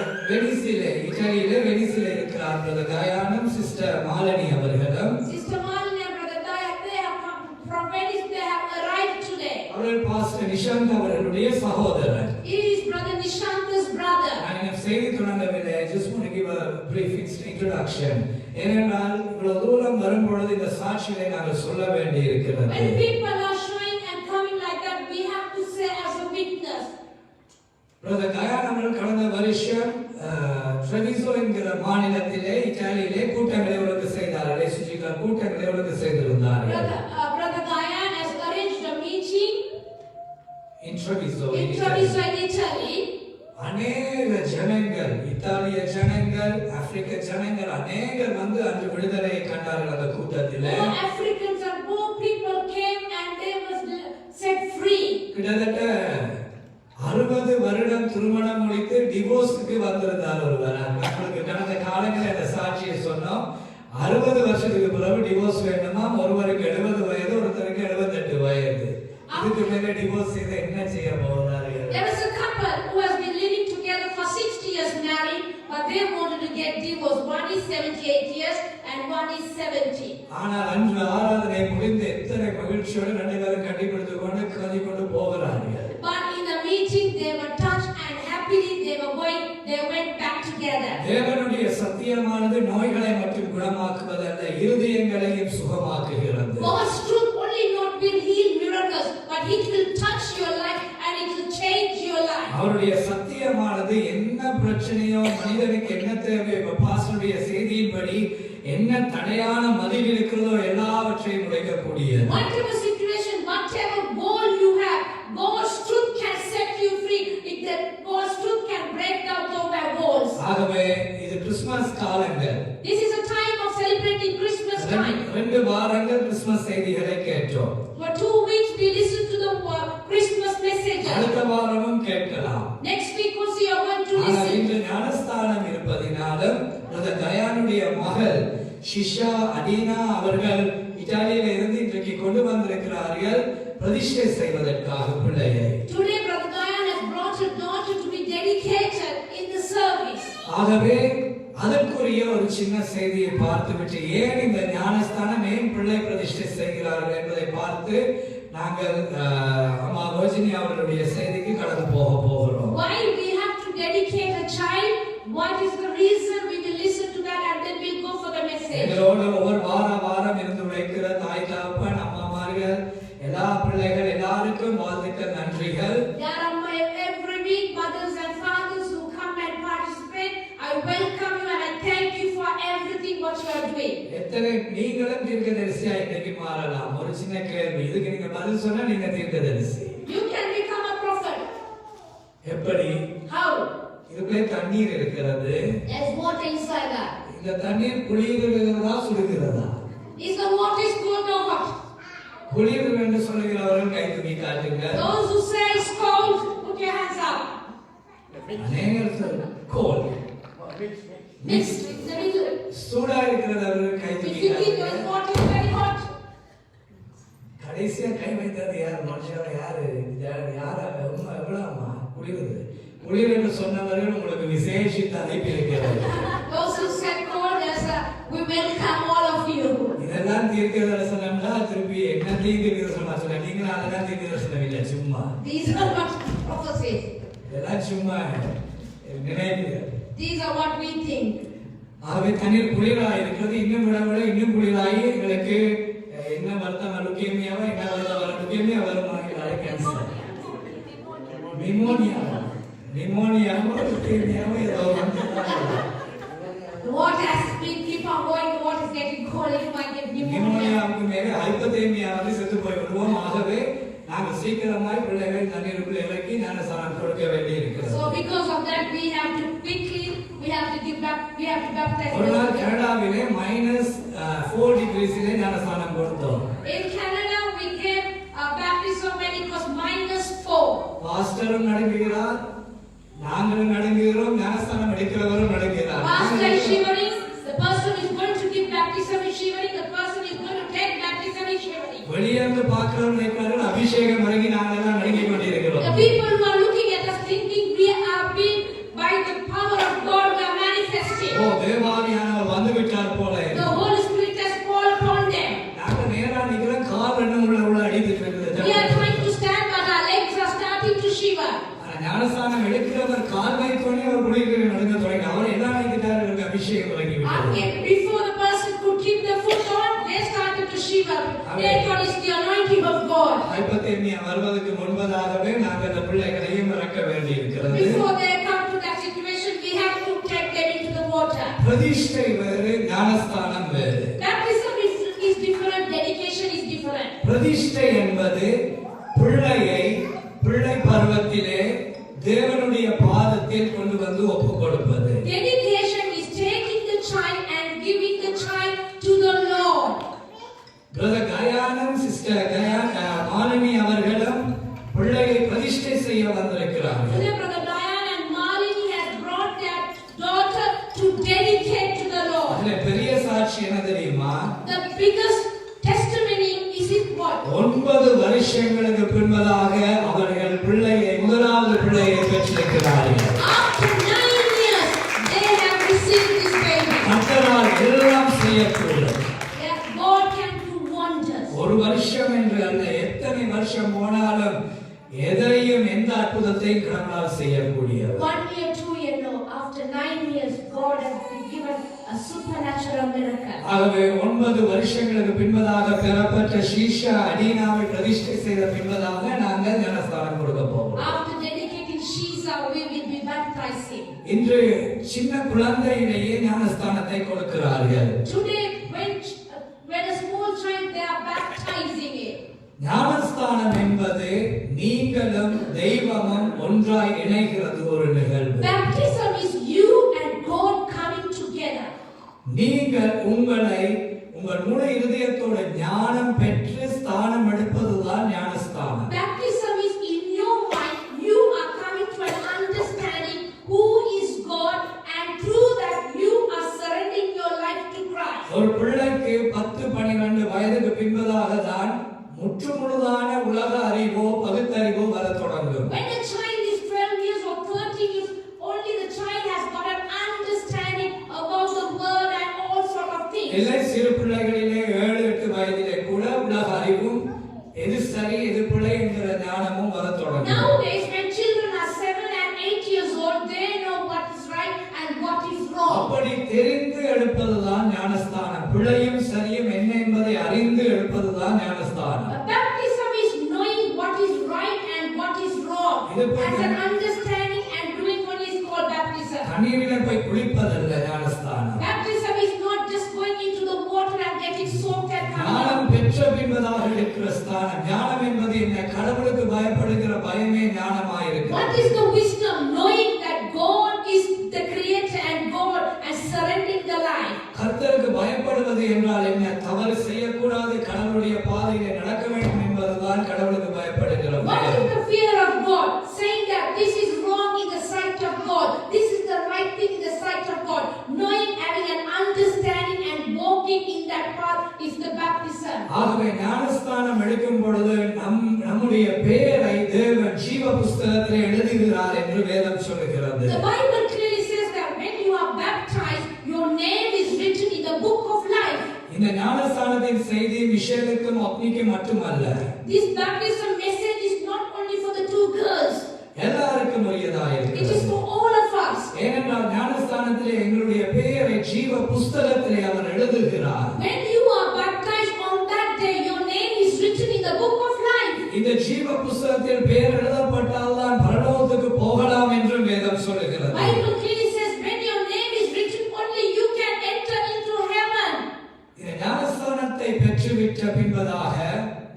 [SPEAKER 4] இத்தாலியில வெனிசில இருக்கிறார். பிரதர் கயானும் சிஸ்டர் மாலினி அவர்களும்.
[SPEAKER 3] Sister Malini and Brother Daya, they have come from Venice. They have arrived today.
[SPEAKER 4] அவர்கள் பாஸ்டர் நிஷாந்த் அவர்களுடைய சகோதரர்.
[SPEAKER 3] He is Brother Nishanta's brother.
[SPEAKER 4] நான் செய்தி தொடங்கவில்லை. I just want to give a brief introduction. ஏனென்றால் இவ்வளவு தூரம் வரும்பொழுது இந்த சாட்சியை நாங்கள் சொல்ல வேண்டி இருக்கிறது.
[SPEAKER 3] When people are showing and coming like that, we have to say as a witness.
[SPEAKER 4] Brother Gayan அவர்கள் கடந்த வருஷம் ட்ரெவிசோ என்கிற மாநிலத்திலே இத்தாலியிலே கூட்டங்களை ஒழுங்கு செய்தார்கள். சுஜிகா கூட்டங்களை ஒழுங்கு செய்திருந்தார்கள்.
[SPEAKER 3] Brother Gayan has arranged a meeting
[SPEAKER 4] in Treviso
[SPEAKER 3] in Treviso in Italy.
[SPEAKER 4] அநேக ஜனங்கள், இத்தாலிய ஜனங்கள், ஆப்பிரிக்க ஜனங்கள் அநேகர் வந்து அன்று விடுதலையை கண்டார்கள். அந்த கூட்டத்திலே
[SPEAKER 3] More Africans and more people came and they was set free.
[SPEAKER 4] கிட்டத்தட்ட 60 வருடம் திருமணம் முடித்து டிவோர்ஸ்க்கு வந்திருந்தார் ஒருவர். நம்மளுக்கு கடந்த காலங்களில் அந்த சாட்சியை சொன்னோம். 60 வருஷத்துக்கு பிறகு டிவோர்ஸ் வேண்டுமா? ஒருவருக்கு 70 வயது, ஒருத்தருக்கு 78 வயது. இதுக்கு மேல டிவோர்ஸ் செய்து என்ன செய்ய போகிறார்கள்?
[SPEAKER 3] There was a couple who has been living together for 60 years married, but they wanted to get divorced. One is 78 years and one is 70.
[SPEAKER 4] ஆனால் அன்று ஆராதனை முடிந்து எத்தனை மகிழ்ச்சியோடு ரெண்டு பேரும் கட்டிப்பிடித்து கொண்டு கதை கொண்டு போகிறார்கள்.
[SPEAKER 3] But in the meeting they were touched and happily they went back together.
[SPEAKER 4] தேவனுடைய சத்தியமானது நோய்களை மட்டும் குணமாக்குவதல்ல, இருதயங்களையும் சுகமாக்குகிறது.
[SPEAKER 3] God's truth only not will heal miracles, but it will touch your life and it will change your life.
[SPEAKER 4] அவருடைய சத்தியமானது என்ன பிரச்சனையோ மனிதனுக்கு என்ன தேவையோ பாஸ்டருடைய செய்தியின்படி என்ன தடையான மதில் இருக்கிறதோ எல்லாவற்றையும் உடைக்கக்கூடியது.
[SPEAKER 3] Whatever situation, whatever goal you have, God's truth can set you free. God's truth can break down those walls.
[SPEAKER 4] ஆகவே இது கிறிஸ்துமஸ் காலங்கள்.
[SPEAKER 3] This is a time of celebrating Christmas time.
[SPEAKER 4] 2 வாரங்கள் கிறிஸ்துமஸ் செய்திகளை கேட்டோம்.
[SPEAKER 3] For 2 weeks we listened to the Christmas messages.
[SPEAKER 4] அடுத்த வாரமும் கேட்கலாம்.
[SPEAKER 3] Next week also you are going to
[SPEAKER 4] ஆனால்
[SPEAKER 3] listen.
[SPEAKER 4] இன்று ஞானஸ்தானம் இருப்பதினாலும் பிரதர் தயானுடைய மகள் ஷிஷா அடீனா அவர்கள் இத்தாலியில இருந்து இன்றைக்கு கொண்டு வந்திருக்கிறார்கள் பிரதிஷ்டை செய்வதற்காக பிள்ளையை.
[SPEAKER 3] Today Brother Dayan has brought her daughter to be dedicated in the service.
[SPEAKER 4] ஆகவே அதற்குரிய ஒரு சின்ன செய்தியை பார்த்துவிட்டு ஏன் இந்த ஞானஸ்தானம் ஏன் பிள்ளை பிரதிஷ்டை செய்கிறார்கள் என்பதை பார்த்து நாங்கள் அம்மா வர்ஜினியா அவர்களுடைய செய்திக்கு கடந்து போகிறோம்.
[SPEAKER 3] Why we have to dedicate a child? What is the reason? We will listen to that and then we'll go for the message.
[SPEAKER 4] எங்களோடு ஒவ்வொரு வாரம் இருந்து உழைக்கிற தாய் தகப்பன் அம்மாமார்கள் எல்லா பிள்ளைகள் எல்லாருக்கும் வாழ்த்துக்கள் நன்றிகள்.
[SPEAKER 3] There are every week mothers and fathers who come and participate. I welcome you and I thank you for everything what you are doing.
[SPEAKER 4] எத்தனை நீங்களும் தீர்க்கதரிசியா இன்னைக்கு மாறலாம். ஒரு சின்ன கேள்வி, இதுக்கு நீங்க பதில் சொன்னா நீங்க தீர்க்கதரிசி.
[SPEAKER 3] You can become a prophet.
[SPEAKER 4] எப்படி?
[SPEAKER 3] How?
[SPEAKER 4] இதுக்குள்ளே தண்ணீர் இருக்கிறது.
[SPEAKER 3] There's water inside that.
[SPEAKER 4] இந்த தண்ணீர் குளிர்கிறதா சுடுகிறதா?
[SPEAKER 3] Is the water is cold or hot?
[SPEAKER 4] குளிர் என்று சொல்லுகிறவர்கள் கை தூக்கி காட்டுங்க.
[SPEAKER 3] Those who say it's cold, put your hands up.
[SPEAKER 4] அநேகர் கோல்.
[SPEAKER 3] Mixed. It's a little.
[SPEAKER 4] சூடா இருக்கிறவர்கள் கை
[SPEAKER 3] If
[SPEAKER 4] தூக்கி
[SPEAKER 3] you think the
[SPEAKER 4] காட்டுங்க.
[SPEAKER 3] water is very hot,
[SPEAKER 4] கடைசியா கை வைத்தது யார்? மனுஷன் யாரு? யாரா? எவ்வளவுமா குளிருது? குளிர் என்று சொன்னவர்கள் உங்களுக்கு விசேஷித்த அழைப்பு இருக்கிறது.
[SPEAKER 3] those who said cold, we welcome all of you.
[SPEAKER 4] இதெல்லாம் தீர்க்கதரிசனம்னா திருப்பி என்ன தீர்க்கதரிசனமா சொல்ல? நீங்களும் அதெல்லாம் தீர்க்கதரிசனம் இல்லை, சும்மா.
[SPEAKER 3] These are what prophecies.
[SPEAKER 4] இதெல்லாம் சும்மா நினைவுகள்.
[SPEAKER 3] These are what we think.
[SPEAKER 4] ஆகவே தண்ணீர் குளிராக இருக்கிறது. இன்னும் விட இன்னும் குளிராகி எங்களுக்கு என்ன வருத்தம் லுக்கேமியாவா என்ன வருத்தம் வர லுக்கேமியா வருமா கேன்சர் நிமோனியாவோ லுக்கேமியாவோ ஏதோ வந்து
[SPEAKER 3] The water has been keep on going. The water is getting cold. You might get pneumonia.
[SPEAKER 4] நிமோனியாவுக்கு மேலே ஹைப்போதேமியா வந்து செத்து போய் விடுவோம். ஆகவே நாங்கள் சீக்கிரமாய் பிள்ளைகள் தண்ணீருக்குள்ள இறக்கி ஞானஸ்தானம் கொடுக்க வேண்டி இருக்கிறது.
[SPEAKER 3] So because of that, we have to baptize.
[SPEAKER 4] ஒரு நாள் கனடாவிலே -4 டிகிரிஸிலே ஞானஸ்தானம் கொடுத்தோம்.
[SPEAKER 3] In Canada, we gave baptism when it was -4.
[SPEAKER 4] பாஸ்டரும் நடுங்குகிறார், நாங்களும் நடுங்குகிறோம், ஞானஸ்தானம் எடுக்கிறவரும் நடுங்குகிறார்.
[SPEAKER 3] Pastor is shivering. The person is going to give baptism is shivering. The person is going to take baptism is shivering.
[SPEAKER 4] வெளியிருந்து பார்க்கிறவர்கள் நினைக்கிறார்கள் அபிஷேகம் இறங்கி நாங்கள் எல்லாம் நடுங்கிக்
[SPEAKER 3] The
[SPEAKER 4] கொண்டிருக்கிறோம்.
[SPEAKER 3] people who are looking at us thinking we are being by the power of God we are manifesting.
[SPEAKER 4] ஓ தேவாவியானவர் வந்து விட்டார் போல.
[SPEAKER 3] The Holy Spirit has fallen upon them.
[SPEAKER 4] நாங்கள் நேரா நிக்கிறோம், கால் ரெண்டும் உள்ள அடித்துட்டு இருக்குது.
[SPEAKER 3] We are trying to stand but our legs are starting to shiver.
[SPEAKER 4] ஞானஸ்தானம் எடுக்கிறவர் கால் வைத்தோடனே அவர் குளிர்களை நடுங்க தொடங்கி அவர் என்ன நினைக்கிறார்? இவருக்கு அபிஷேகம் இறங்கி விட்டது.
[SPEAKER 3] Before the person could keep the foot on, they started to shiver. They thought it's the anointing of God.
[SPEAKER 4] ஹைப்போதேமியா வருவதற்கு முன்பதாகவே நாங்கள் அந்த பிள்ளைகளையும் இறக்க வேண்டி இருக்கிறது.
[SPEAKER 3] Before they come to that situation, we have to take them into the water.
[SPEAKER 4] பிரதிஷ்டை வேறு, ஞானஸ்தானம் வேறு.
[SPEAKER 3] Baptism is different, dedication is different.
[SPEAKER 4] பிரதிஷ்டை என்பது பிள்ளை பருவத்திலே தேவனுடைய பாதத்தில் கொண்டு வந்து ஒப்பு கொடுப்பது.
[SPEAKER 3] Dedication is taking the child and giving the child to the Lord.
[SPEAKER 4] Brother Gayanam sister Malini அவர்களும் பிள்ளையை பிரதிஷ்டை செய்ய வந்திருக்கிறார்கள்.
[SPEAKER 3] Today Brother Dayan and Malini has brought their daughter to dedicate to the Lord.
[SPEAKER 4] அதுல பெரிய சாட்சி என்ன தெரியுமா?
[SPEAKER 3] The biggest testimony is it what?
[SPEAKER 4] 9 வருஷங்களுக்கு பின்பதாக அவர்கள் முதலாவது பிள்ளையை பெற்றிருக்கிறார்கள்.
[SPEAKER 3] After 9 years, they have
[SPEAKER 4] கர்த்தரால் எல்லாம் செய்யக்கூடும்.
[SPEAKER 3] That God can do wonders.
[SPEAKER 4] ஒரு வருஷம் என்று அல்ல, எத்தனை வருஷம் போனாலும் எதையும் எந்த அற்புதத்தையும் கடவுளால் செய்யக்கூடியவர்.
[SPEAKER 3] 1 year, 2 year, no. After 9 years, God has given a supernatural miracle.
[SPEAKER 4] ஆகவே 9 வருஷங்களுக்கு பின்பதாக பெறப்பட்ட ஷீஷா அடீனாவை பிரதிஷ்டை செய்த பின்பதாக நாங்கள் ஞானஸ்தானம் கொடுக்க போகிறோம்.
[SPEAKER 3] After dedicating Shiza, we will be baptizing.
[SPEAKER 4] இன்று சின்ன குழந்தையிலேயே ஞானஸ்தானத்தை கொடுக்கிறார்கள்.
[SPEAKER 3] Today, when a small child, they are baptizing it.
[SPEAKER 4] ஞானஸ்தானம் என்பது நீங்களும் தெய்வமும் ஒன்றாய் இணைகிறது ஒரு நிகழ்வு.
[SPEAKER 3] Baptism is you and God coming together.
[SPEAKER 4] நீங்கள் உங்களை உங்கள் முழு இதயத்தோட ஞானம் பெற்று ஸ்தானம் எடுப்பதுதான் ஞானஸ்தானம்.
[SPEAKER 3] Baptism is in your mind. You are coming to an understanding who is God, and through that you are surrendering your life to Christ.
[SPEAKER 4] ஒரு பிள்ளைக்கு 10-12 வயதுக்கு பின்பதாக தான் முற்றுமுழுதான உலக அறிவோ பகுத்தறிவோ வர தொடங்கும்.
[SPEAKER 3] When a child is 12 years or 13 years, only the child has got an understanding about the word and all sort of things.
[SPEAKER 4] இல்லை, சிறு பிள்ளைகளிலே 7-8 வயதிலே கூட உலக அறிவும் எது சரி எது பிழை என்கிற ஞானமும் வர தொடங்கும்.
[SPEAKER 3] Nowadays, when children are 7 and 8 years old, they know what is right and what is wrong.
[SPEAKER 4] அப்படி தெரிந்து எடுப்பதுதான் ஞானஸ்தானம். பிழையும் சரியும் என்ன என்பதை அறிந்து எடுப்பதுதான் ஞானஸ்தானம்.
[SPEAKER 3] Baptism is knowing what is right and what is wrong. As an understanding and doing what is called baptism.
[SPEAKER 4] தண்ணீரிலே போய் குளிப்பதல்ல ஞானஸ்தானம்.
[SPEAKER 3] Baptism is not just going into the water and getting soaked and coming out.
[SPEAKER 4] ஞானம் பெற்ற பின்பதாக இருக்கிற ஸ்தானம். ஞானம் என்பது என்ன? கடவுளுக்கு பயப்படுகிற பயமே ஞானமாயிருக்கிறது.
[SPEAKER 3] What is the wisdom? Knowing that God is the creator and God and surrendering the life.
[SPEAKER 4] கர்த்தருக்கு பயப்படுவது என்றால் என்ன? தவறு செய்யக்கூடாது, கடவுளுடைய பாதையிலே நடக்க வேண்டும் என்பதுதான் கடவுளுக்கு பயப்படுகிற
[SPEAKER 3] What
[SPEAKER 4] பயம்.
[SPEAKER 3] is the fear of God? Saying that this is wrong in the sight of God. This is the right thing in the sight of God. Knowing, having an understanding and walking in that path is the baptism.
[SPEAKER 4] ஆகவே ஞானஸ்தானம் எடுக்கும் பொழுது நம்முடைய பெயரை தேவன் ஜீவ புஸ்தகத்திலே எழுதுகிறார் என்று வேதம் சொல்லுகிறது.
[SPEAKER 3] The Bible clearly says that when you are baptized, your name is written in the book of life.
[SPEAKER 4] இந்த ஞானஸ்தானத்தின் செய்தி மிஷேலுக்கும் அக்னிக்கும் மட்டுமல்ல.
[SPEAKER 3] This baptism message is not only for the 2 girls.
[SPEAKER 4] எல்லாருக்கும் உரியதாயிருக்கிறது.
[SPEAKER 3] It is for all of us.
[SPEAKER 4] ஏனென்றால் ஞானஸ்தானத்திலே எங்களுடைய பெயரை ஜீவ புஸ்தகத்திலே அவர் எழுதுகிறார்.
[SPEAKER 3] When you are baptized on that day, your name is written in the book of life.
[SPEAKER 4] இந்த ஜீவ புஸ்தகத்தில் பெயர் எழுதப்பட்டால் தான் பரலோகத்துக்கு போகலாம் என்று வேதம் சொல்லுகிறது.
[SPEAKER 3] Bible clearly says when your name is written, only you can enter into heaven.
[SPEAKER 4] இந்த ஞானஸ்தானத்தை பெற்றுவிட்ட பின்பதாக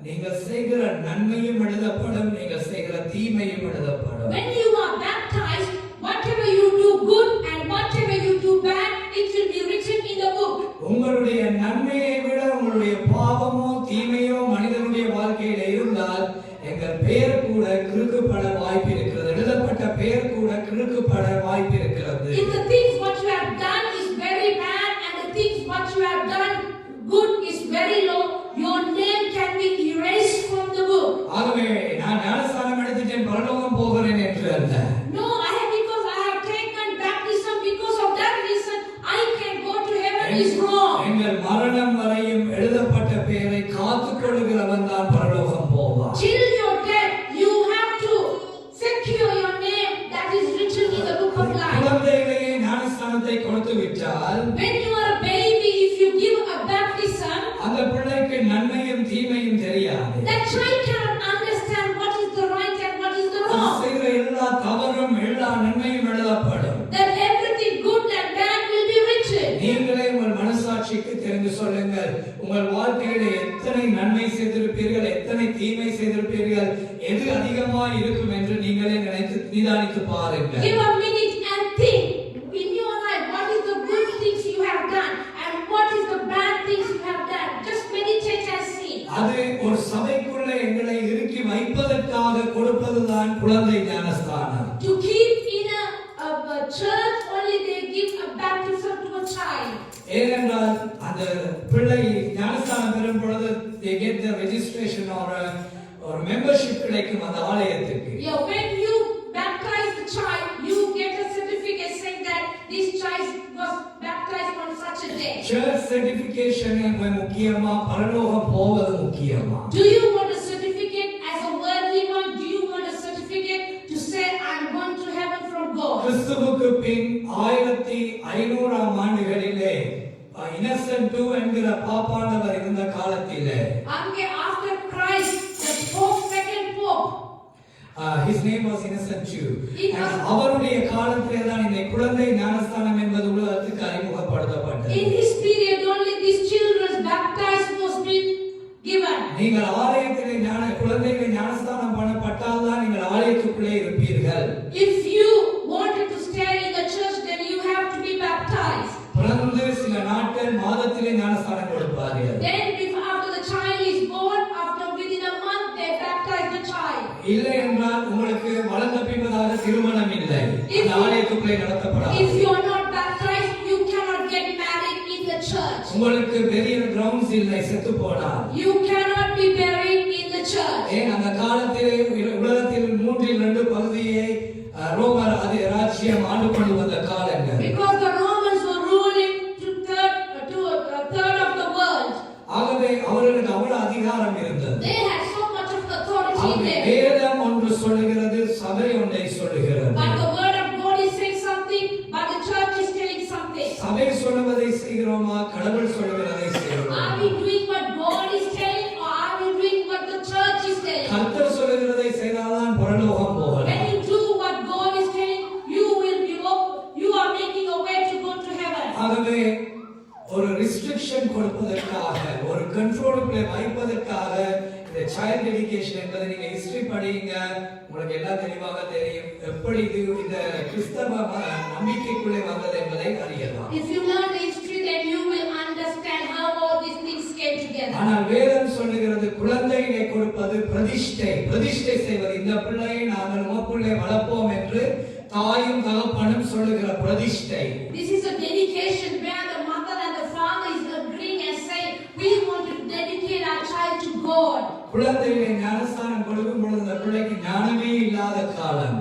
[SPEAKER 4] நீங்கள் செய்கிற நன்மையும் எழுதப்படும், நீங்கள் செய்கிற தீமையும் எழுதப்படும்.
[SPEAKER 3] When you are baptized, whatever you do good and whatever you do bad, it will be written in the book.
[SPEAKER 4] உங்களுடைய நன்மையை விட உங்களுடைய பாவமோ தீமையோ மனிதனுடைய வாழ்க்கையில இருந்தால் எங்கள் பெயர் கூட கிறுக்குப்பட வாய்ப்பு இருக்கிறது. எழுதப்பட்ட பெயர் கூட கிறுக்குப்பட வாய்ப்பு இருக்கிறது.
[SPEAKER 3] If the things what you have done is very bad and the things what you have done good is very low, your name can be erased from the book.
[SPEAKER 4] ஆகவே நான் ஞானஸ்தானம் எடுத்துட்டேன் பரலோகம் போகிறேன் என்று அல்ல.
[SPEAKER 3] No, because I have taken baptism, because of that reason I can go to heaven is wrong.
[SPEAKER 4] எங்கள் மரணம் வரையும் எழுதப்பட்ட பெயரை காத்துக் கொள்கிறவன் தான் பரலோகம் போவான்.
[SPEAKER 3] Till your death, you have to secure your name that is written in the book of life.
[SPEAKER 4] குழந்தையிலேயே ஞானஸ்தானத்தை கொடுத்து விட்டால்
[SPEAKER 3] When you are a baby, if you give a baptism,
[SPEAKER 4] அந்த பிள்ளைக்கு நன்மையும் தீமையும் தெரியாது.
[SPEAKER 3] that child cannot understand what is the right and what is the wrong.
[SPEAKER 4] செய்கிற எல்லா தவறும் எல்லா நன்மையும் எழுதப்படும்.
[SPEAKER 3] That everything good and bad will be written.
[SPEAKER 4] நீங்களே உங்கள் மனசாட்சிக்கு தெரிந்து சொல்லுங்கள், உங்கள் வாழ்க்கையில எத்தனை நன்மை செய்திருப்பீர்கள், எத்தனை தீமை செய்திருப்பீர்கள், எது அதிகமாக இருக்கும் என்று நீங்களே நிதானித்து பாருங்கள்.
[SPEAKER 3] Give a minute and think in your life what is the good things you have done and what is the bad things you have done. Just meditate and see.
[SPEAKER 4] அது ஒரு சபைக்குள்ள எங்களை இறுக்கி வைப்பதற்காக கொடுப்பதுதான் குழந்தை ஞானஸ்தானம்.
[SPEAKER 3] To keep in a church, only they give a baptism to a child.
[SPEAKER 4] ஏனென்றால் அந்த பிள்ளை ஞானஸ்தானம் பெறும் பொழுது they get the registration or membership கிடைக்கும் அந்த ஆலயத்துக்கு.
[SPEAKER 3] Yeah, when you baptize the child, you get a certificate saying that this child was baptized on
[SPEAKER 4] certification முக்கியமா பரலோகம் போவது முக்கியமா?
[SPEAKER 3] Do you want a certificate as a worldly one? Do you want a certificate to say I'm going to heaven from God?
[SPEAKER 4] கிறிஸ்துவுக்கு பின் 1500 ஆண்டுகளிலே Innocent II என்கிற பாப்பானவர் இருந்த காலத்திலே
[SPEAKER 3] After Christ, the second Pope,
[SPEAKER 4] his name was Innocent II. அவருடைய காலத்திலே தான் இந்த குழந்தை ஞானஸ்தானம் என்பது உலகத்துக்கு அறிமுகப்படுத்தப்பட்டது.
[SPEAKER 3] In his period only these children baptized was been given.
[SPEAKER 4] நீங்கள் ஆலயத்திலே குழந்தைகள் ஞானஸ்தானம் பண்ணப்பட்டால் தான் நீங்கள் ஆலயத்துக்குள்ளே இருப்பீர்கள்.
[SPEAKER 3] If you wanted to stay in the church, then you have to be baptized.
[SPEAKER 4] பிறந்து சில நாட்கள் மாதத்திலே ஞானஸ்தானம் கொடுப்பார்கள்.
[SPEAKER 3] Then if after the child is born, after within a month they baptize the child.
[SPEAKER 4] இல்லை என்றால் உங்களுக்கு வளர்ந்த பின்பதாக திருமணம் இல்லை. அந்த ஆலயத்துக்குள்ளே நடத்தப்படாது.
[SPEAKER 3] If you are not baptized, you cannot get married in the church.
[SPEAKER 4] உங்களுக்கு பெரிய கிரவுண்ட்ஸ் இல்லை செத்து போனால்.
[SPEAKER 3] You cannot be buried in the church.
[SPEAKER 4] ஏன் அந்த காலத்திலே உலகத்தில் 3/2 பகுதியை ரோமர் ராஜ்யம் ஆண்டு கொண்டு வந்த காலங்கள்.
[SPEAKER 3] Because the Romans were ruling to a third of the world.
[SPEAKER 4] ஆகவே அவர்களுக்கு அவ்வளவு அதிகாரம் இருந்தது.
[SPEAKER 3] They had so much of authority there.
[SPEAKER 4] வேதம் ஒன்று சொல்லுகிறது, சபை ஒன்றை சொல்லுகிறது.
[SPEAKER 3] But the word of God is saying something, but the church is telling something.
[SPEAKER 4] சபை சொல்லுவதை செய்கிறோமா, கடவுள் சொல்லுகிறதை செய்கிறோமா?
[SPEAKER 3] Are we doing what God is telling, or are we doing what the church is telling?
[SPEAKER 4] கர்த்தர் சொல்லுகிறதை செய்தால்தான் பரலோகம் போகலாம்.
[SPEAKER 3] When you do what God is telling, you are making a way to go to heaven.
[SPEAKER 4] ஆகவே ஒரு ரெஸ்ட்ரிக்ஷன் கொடுப்பதற்காக, ஒரு கண்ட்ரோலுக்குள்ளே வைப்பதற்காக இந்த சைல்ட் எஜுகேஷன் என்பதை நீங்க ஹிஸ்டரி படிங்க, உங்களுக்கு எல்லாம் தெளிவாக தெரியும் எப்படி இது இந்த கிறிஸ்தவ நம்பிக்கைக்குள்ளே வந்தது என்பதை அறியலாம்.
[SPEAKER 3] If you learn the history, then you will understand how all these things came together.
[SPEAKER 4] ஆனால் வேதம் சொல்லுகிறது குழந்தையை கொடுப்பது பிரதிஷ்டை செய்வது. இந்த பிள்ளையை நாங்கள் உமக்குள்ளே வளர்ப்போம் என்று தாயும் தகப்பனும் சொல்லுகிற பிரதிஷ்டை.
[SPEAKER 3] This is a dedication where the mother and the father is agreeing and saying, we want to dedicate our child to God.
[SPEAKER 4] குழந்தையை ஞானஸ்தானம் கொடுக்கும் பொழுது அந்த பிள்ளைக்கு ஞானமே இல்லாத காலம்.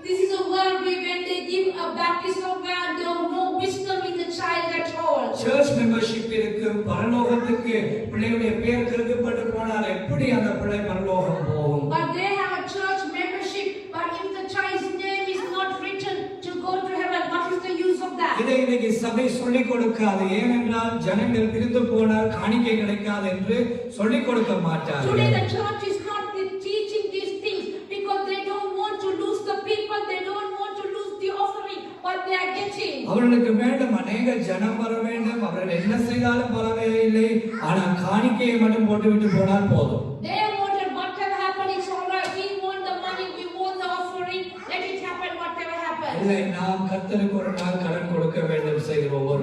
[SPEAKER 3] This is a world where when they give a baptism where there is no wisdom in the child at all.
[SPEAKER 4] Church membership இருக்கு, பரலோகத்துக்கு பிள்ளைகளுடைய பேர் கருதப்பட்டு போனால் எப்படி அந்த பிள்ளை பரலோகம் போகும்?
[SPEAKER 3] But they have a church membership, but if the child's name is not written to go to heaven, what is the use of that?
[SPEAKER 4] இதை இன்னைக்கு சபை சொல்லிக் கொடுக்காது. ஏனென்றால் ஜனங்கள் பிரிந்து போனால் காணிக்கை கிடைக்காது என்று சொல்லிக் கொடுக்க மாட்டார்கள்.
[SPEAKER 3] Today the church is not teaching these things because they don't want to lose the people, they don't want to lose the offering what they are getting.
[SPEAKER 4] அவர்களுக்கு வேண்டும் அநேக ஜனம் வர வேண்டும், அவர்கள் என்ன செய்தாலும் பரவாயில்லை, ஆனால் காணிக்கையை மட்டும் போட்டுவிட்டு போனால் போதும்.
[SPEAKER 3] They wanted whatever happened, it's all right. We want the money, we want the offering, let it happen, whatever happens.
[SPEAKER 4] இல்லை, நாம் கர்த்தருக்கு ஒரு நாள் கடன் கொடுக்க வேண்டும் செய்கிற ஒவ்வொரு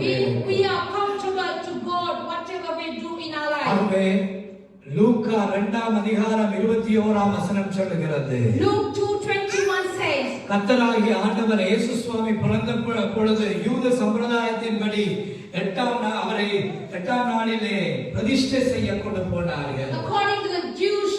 [SPEAKER 3] We are accountable to God whatever we do in our life.
[SPEAKER 4] ஆகவே லூக்கா 2:21 சொல்லுகிறது.
[SPEAKER 3] Luke 2:21 says,
[SPEAKER 4] கர்த்தராகிய ஆண்டவர் இயேசு சுவாமி பிறந்த பொழுது யூத சம்பிரதாயத்தின்படி அவரை 8ஆம் நாளிலே பிரதிஷ்டை செய்ய கொண்டு போனார்கள்.
[SPEAKER 3] according to the Jewish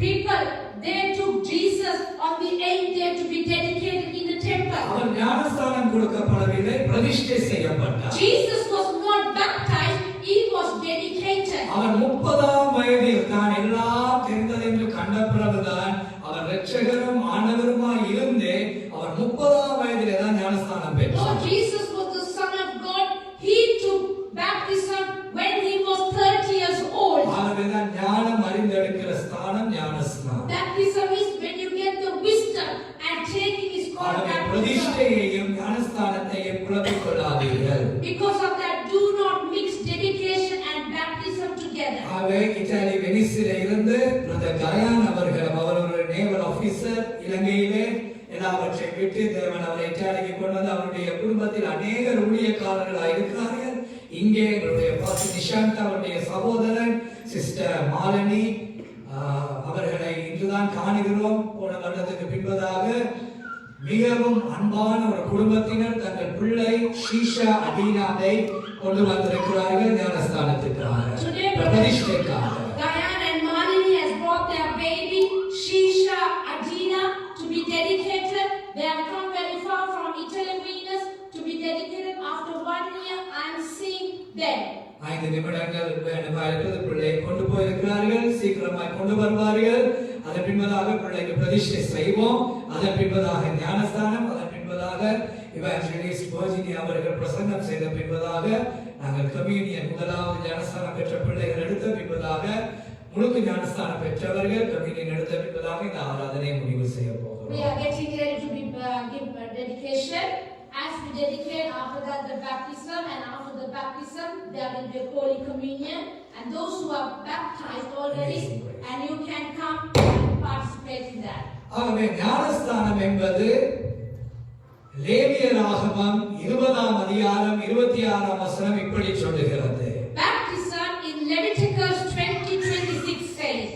[SPEAKER 3] people, they took Jesus on the 8th day to be dedicated in the temple.
[SPEAKER 4] அவர் ஞானஸ்தானம் கொடுக்கப்படவில்லை, பிரதிஷ்டை செய்யப்பட்டார்.
[SPEAKER 3] Jesus was not baptized, he was dedicated.
[SPEAKER 4] அவர் 30ஆம் வயதில் தான் எல்லாம் தெரிந்தது என்று கண்ட பிறகுதான் அவர் இரட்சகரும் ஆண்டவருமாய் இருந்தே அவர் 30ஆம் வயதிலே தான் ஞானஸ்தானம் பெற்றார்.
[SPEAKER 3] Lord Jesus was the Son of God. He took baptism when he was 30 years old.
[SPEAKER 4] ஆகவேதான் ஞானம் அறிந்தெடுக்கிற ஸ்தானம் ஞானஸ்நானம்.
[SPEAKER 3] Baptism is when you get the wisdom, and taking is called baptism.
[SPEAKER 4] பிரதிஷ்டையையும் ஞானஸ்தானத்தையும் குழப்பிக் கொள்ளாதீர்கள்.
[SPEAKER 3] Because of that, do not mix dedication and baptism together.
[SPEAKER 4] ஆகவே இத்தாலி வெனிஸிலே இருந்து பிரதர் கயான் அவர்கள், அவர் ஒரு நேவல் ஆபீசர், இலங்கையிலே எல்லாவற்றை விட்டு தேவன் அவரை இத்தாலிக்கு கொண்டு வந்து அவருடைய குடும்பத்தில் அநேகர் ஊழியக்காரர்களாக இருக்கிறார்கள். இங்கே எங்களுடைய பாஸ்டர் நிஷாந்த் அவருடைய சகோதரன் சிஸ்டர் மாலினி அவர்களை இன்றுதான் காணுகிறோம். போன வருடத்துக்கு பின்பதாக மிகவும் அன்பான ஒரு குடும்பத்தினர் தங்கள் பிள்ளை ஷீஷா அதீனாவை கொண்டு வந்திருக்கிறார்கள் ஞானஸ்தானத்துக்காக, பிரதிஷ்டைக்காக.
[SPEAKER 3] Diane and Malini has brought their baby Shisha Adina to be dedicated. They have come very far from Italy Venus to be dedicated after 1 year and 6
[SPEAKER 4] நிமிடங்கள் வேண்டுமாயிருக்கிறது. பிள்ளை கொண்டு போயிருக்கிறார்கள், சீக்கிரமாய் கொண்டு வருவார்கள். அதன் பின்பதாக பிள்ளைக்கு பிரதிஷ்டை செய்வோம். அதன் பின்பதாக ஞானஸ்தானம், அதன் பின்பதாக இவாஞ்சலிஸ்ட் வர்ஜினியா அவர்கள் பிரசங்கம் செய்த பின்பதாக நாங்கள் கம்யூனியன் முதலாவது ஞானஸ்தானம் பெற்ற பிள்ளைகள் எடுத்த பின்பதாக முழுக்க ஞானஸ்தானம் பெற்றவர்கள் கம்யூனியன் எடுத்த பின்பதாக இந்த ஆராதனை முடிவு செய்ய போகிறோம்.
[SPEAKER 3] We are getting ready to give dedication. As we dedicate, after that the baptism, and after the baptism there will be a Holy Communion, and those who are baptized already, and you can come and participate in that.
[SPEAKER 4] ஆகவே ஞானஸ்தானம் என்பது லேவியராகமம் 20ஆம் அதிகாரம் 26ஆம் வசனம் இப்படி சொல்லுகிறது.
[SPEAKER 3] Baptism in Leviticus 20:26 says,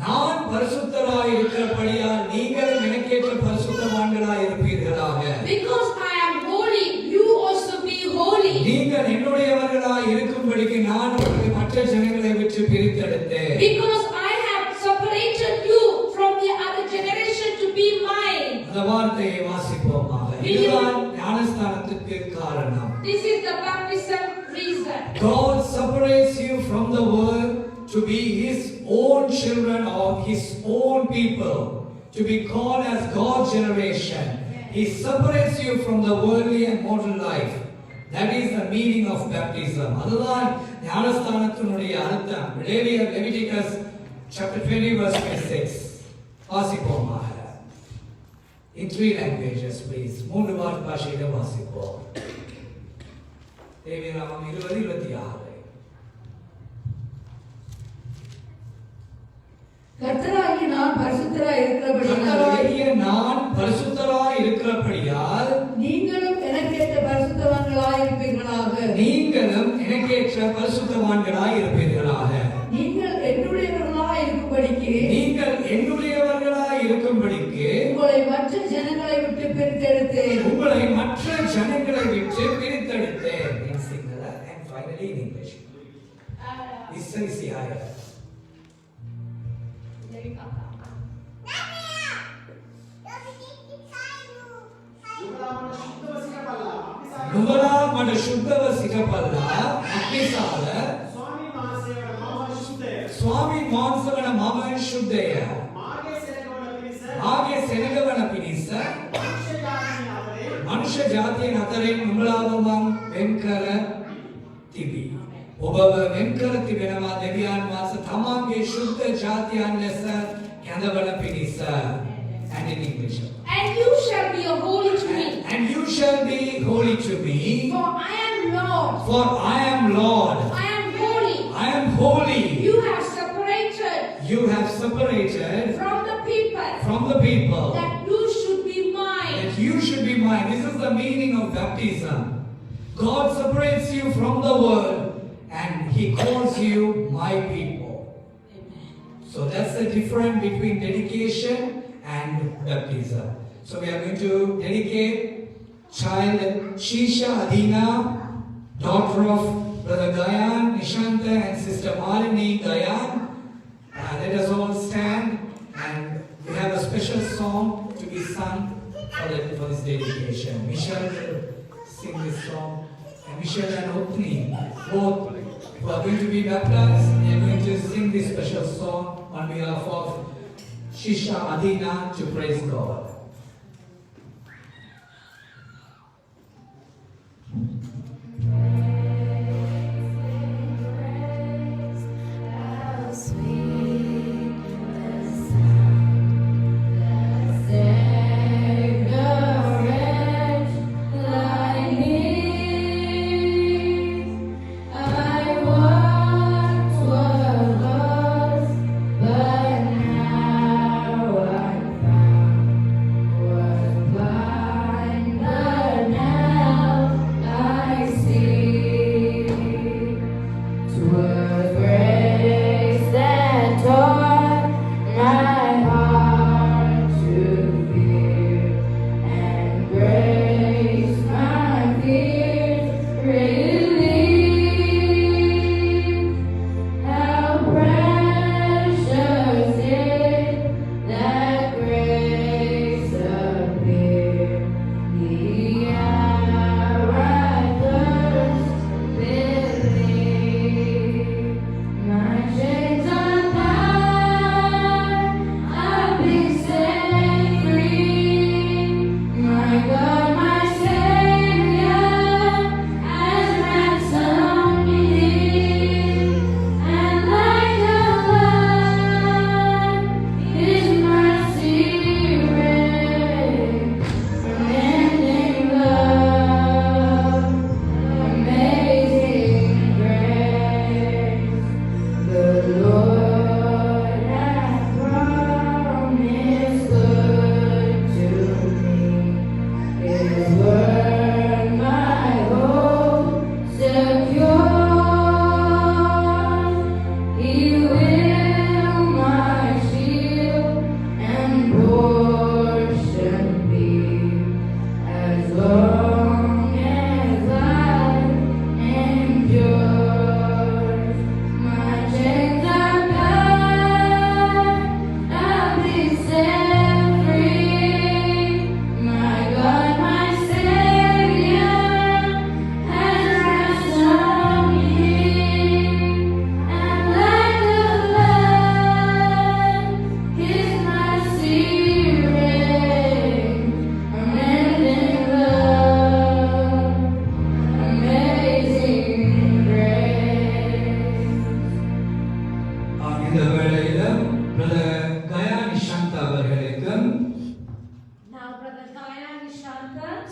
[SPEAKER 4] நான் பரிசுத்தராய் இருக்கிறபடியால் நீங்கள் எனக்கேற்ற பரிசுத்தவான்களாய் இருப்பீர்களாக.
[SPEAKER 3] because I am holy, you also be holy.
[SPEAKER 4] நீங்கள் என்னுடையவர்களாய் இருக்கும்படிக்கு நான் உங்களை மற்ற ஜனங்களை விட்டு பிரித்தெடுத்தேன்.
[SPEAKER 3] Because I have separated you from the other generation to be mine.
[SPEAKER 4] அந்த வார்த்தையை வாசிப்போமாக. இதுதான் ஞானஸ்தானத்துக்கு காரணம்.
[SPEAKER 3] This is the baptism reason.
[SPEAKER 4] God separates you from the world to be His own children or His own people, to be called as God's generation. He separates you from the worldly and mortal life. That is the meaning of baptism. அதுதான் ஞானஸ்தானத்தினுடைய அர்த்தம். Leviticus chapter 20 verse 26. வாசிப்போமாக. In 3 languages please. 3 பாஷையில வாசிப்போம். லேவியராகமம் 20:26.
[SPEAKER 1] கர்த்தராகிய நான் பரிசுத்தராய் இருக்கிறபடியால்
[SPEAKER 4] நீங்களும் எனக்கேற்ற பரிசுத்தவான்களாய் இருப்பீர்களாக.
[SPEAKER 1] நீங்கள் என்னுடையவர்களாய் இருக்கும்படிக்கு உங்களை மற்ற ஜனங்களை விட்டு பிரித்தெடுத்தேன்.
[SPEAKER 4] In singular and finally in English. Listen, see higher. නුඹලා මට ශුද්ධව සිකපල්ලා අක්නිසාල ස්වාමීන් වහන්සේවන මම ශුද්ධය මාගේ සෙනගවන පිණිස මනුෂ්‍ය ජාතියන් අතරින් නුඹලාව මම වෙන් කර තිබී. ඔබව වෙන් කර තිබෙනවා දෙවියන් වහන්සේ තමන්ගේ ශුද්ධ ජාතියන් ලෙස කැඳවන පිණිස. And in English.
[SPEAKER 3] And you shall be holy to me.
[SPEAKER 4] And you shall be holy to me.
[SPEAKER 3] For I am Lord.
[SPEAKER 4] For I am Lord.
[SPEAKER 3] I am holy.
[SPEAKER 4] I am holy.
[SPEAKER 3] You have separated.
[SPEAKER 4] You have separated
[SPEAKER 3] From the people.
[SPEAKER 4] From the people.
[SPEAKER 3] That you should be mine.
[SPEAKER 4] That you should be mine. This is the meaning of baptism. God separates you from the world and He calls you my people.
[SPEAKER 3] Amen.
[SPEAKER 4] So that's the difference between dedication and baptism. So we are going to dedicate child Shisha Adina, daughter of Brother Gayan, Nishanta and Sister Malini Gayan. Let us all stand and we have a special song to be sung for this dedication. Michelle will sing this song, and Michelle and Opni, both who are going to be baptized, they are going to sing this special song on behalf of Shisha Adina to praise God.
[SPEAKER 3] But now I found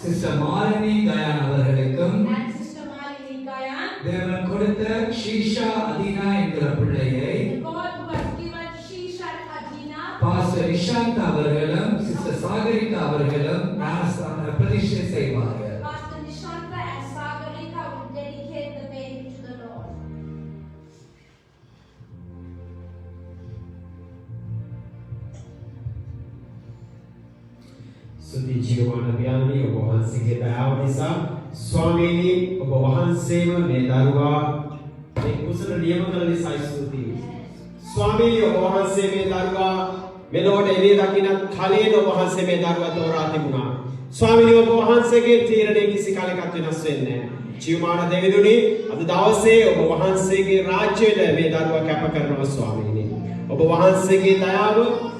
[SPEAKER 4] sister Malini Gayan அவர்களுக்கும்
[SPEAKER 3] and Sister Malini Gayan.
[SPEAKER 4] தேவன் கொடுத்த ஷீஷா அதீனா என்கிற பிள்ளையை
[SPEAKER 3] God who has given Shisha Adina,
[SPEAKER 4] pastor Ishant அவர்களும் சிஸ்டர் சாகரிகா அவர்களும் ஞானஸ்தான பிரதிஷ்டை செய்வார்கள்.
[SPEAKER 3] Pastor Nishanta and Sagarika will dedicate the baby to the Lord.
[SPEAKER 2] සුදි ජීවමාන ව්‍යානි ඔබ වහන්සේගේ දයාව නිසා ස්වාමීනි ඔබ වහන්සේම මේ දරුවා මේ කුසල නියම කළ නිසා ස්තුතියි. ස්වාමීනි ඔබ වහන්සේ මේ දරුවා මෙලොවට එළිය දකින්න කලින් ඔබ වහන්සේ මේ දරුවා තෝරා තිබුණා. ස්වාමීනි ඔබ වහන්සේගේ තීරණය කිසි කාලයකට වෙනස් වෙන්නේ නැහැ. ජීවමාන දෙවිඳුනි අද දවසේ ඔබ වහන්සේගේ රාජ්‍යයට මේ දරුවා කැප කරනවා ස්වාමීනි. ඔබ වහන්සේගේ දයාව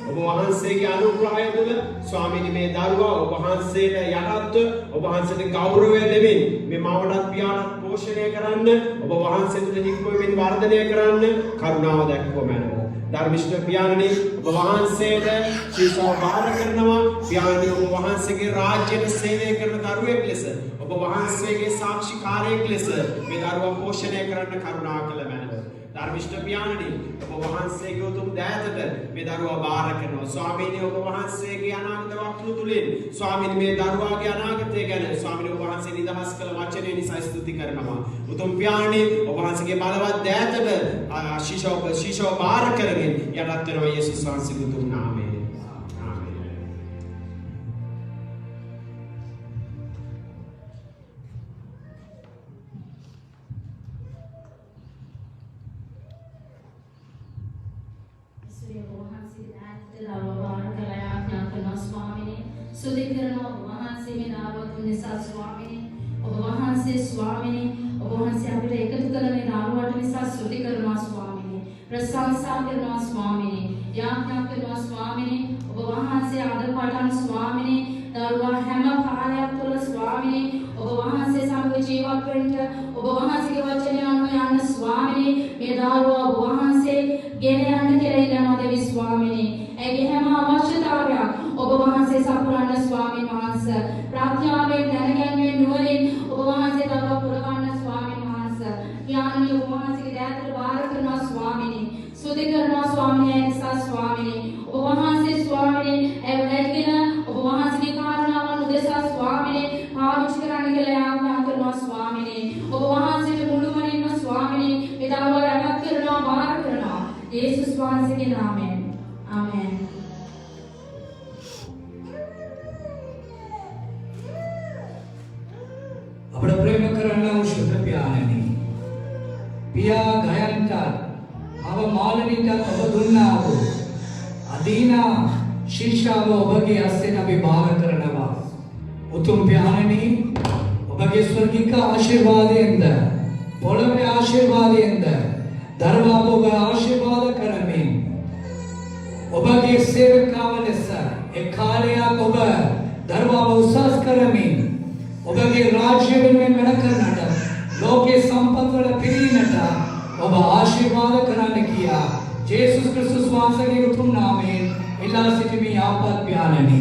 [SPEAKER 2] ඔබ වහන්සේගේ අනුග්‍රහය තුළ ස්වාමීනි මේ දරුවා ඔබ වහන්සේට යටත්ව ඔබ වහන්සේට ගෞරවය දෙමින් මේ මවටත් පියාණත් පෝෂණය කරන්න ඔබ වහන්සේ තුළ හික්මමින් වර්ධනය කරන්න කරුණාව දැක්වමැනව. ධර්මිෂ්ඨ පියාණනි ඔබ වහන්සේට ශීර්ෂව බාර කරනවා. පියාණනි ඔබ වහන්සේගේ රාජ්‍යයට සේවය කරන දරුවෙක් ලෙස ඔබ වහන්සේගේ සාක්ෂිකාරයෙක් ලෙස මේ දරුවා පෝෂණය කරන්න කරුණා කළ මැනව. ධර්මිෂ්ඨ පියාණනි ඔබ වහන්සේගේ උතුම් දෑතට මේ දරුවා බාර කරනවා. ස්වාමීනි ඔබ වහන්සේගේ අනාගත වක්තු තුලින් ස්වාමීනි මේ දරුවාගේ අනාගතය ගැන ස්වාමීනි ඔබ වහන්සේ නිදහස් කළ වචනේ නිසා ස්තුති කරනවා. උතුම් පියාණනි ඔබ වහන්සේගේ බලවත් දෑතට ශීෂව බාර කරගෙන යටත් වෙනවා යේසුස් වහන්සේගේ උතුම් නාමයෙන්.
[SPEAKER 5] ස්වාමිනේ අපිට එකතු කළ මේ නාමයට නිසා ස්තුති කරනවා ස්වාමිනේ. ප්‍රශංසා කරනවා ස්වාමිනේ. යාඥා කරනවා ස්වාමිනේ. ඔබ වහන්සේ අද පටන් ස්වාමිනේ දරුවා හැම කාලයක් තුළ ස්වාමිනේ ඔබ වහන්සේ සමග ජීවත් වෙන්න ඔබ වහන්සේගේ වචනය අනුව යන්න ස්වාමිනේ මේ දරුවා ඔබ වහන්සේ ගෙන යන්න කියලා ඉල්ලනවා දෙවි ස්වාමිනේ. ඒගේ හැම අවශ්‍යතාවයක් ඔබ වහන්සේ සපුරන්න ස්වාමීන් වහන්සේ. ප්‍රඥාවෙන් දැනගැන්මේ නුවණින් ඔබ වහන්සේ දරුවා පුරවන්න ස්වාමීන් වහන්සේ. ඥානීය ඔබ වහන්සේගේ දෑතට බාර කරනවා ස්වාමිනේ. ස්තුති කරනවා ස්වාමිනේ නිසා ස්වාමිනේ. ඔබ වහන්සේ ස්වාමිනේ එවැනිගෙන ඔබ වහන්සේගේ කාරණාවන් උදෙසා ස්වාමිනේ පාවිච්චි කරන්න කියලා යාඥා කරනවා ස්වාමිනේ. ඔබ වහන්සේට මුළුමනින්ම ස්වාමිනේ මේ දරුවා රැකත් කරනවා බාර කරනවා. යේසුස් වහන්සේගේ නාමයෙන්. ආමෙන්.
[SPEAKER 4] අපේ ප්‍රේම කරන උෂ්ණ පියාණනි පියා ගයන්ට අව මාළනිට ඔබ දුන්නා වූ අදීනා ශිෂ්‍යාව ඔබගේ හස්තෙන් අපි බාර කරනවා. උතුම් පියාණනි ඔබගේ ස්වර්ගික ආශිර්වාදයෙන්ද පොළොවේ ආශිර්වාදයෙන්ද දරුවා ඔබ ආශිර්වාද කරමින් ඔබගේ සේවකාව ලෙස ඒ කාලයක් ඔබ දරුවාව උසස් කරමින් ඔබගේ රාජ්‍ය වෙනුවෙන් වැඩ කරන්නට ලෝකේ සම්පත් වල පිරීමට ඔබ ආශිර්වාද කරන්න කියා ජේසුස් ක්‍රිස්තුස් වහන්සේගේ උතුම් නාමයෙන් ඉල්ලා සිටිමි ආපත් පියාණනි.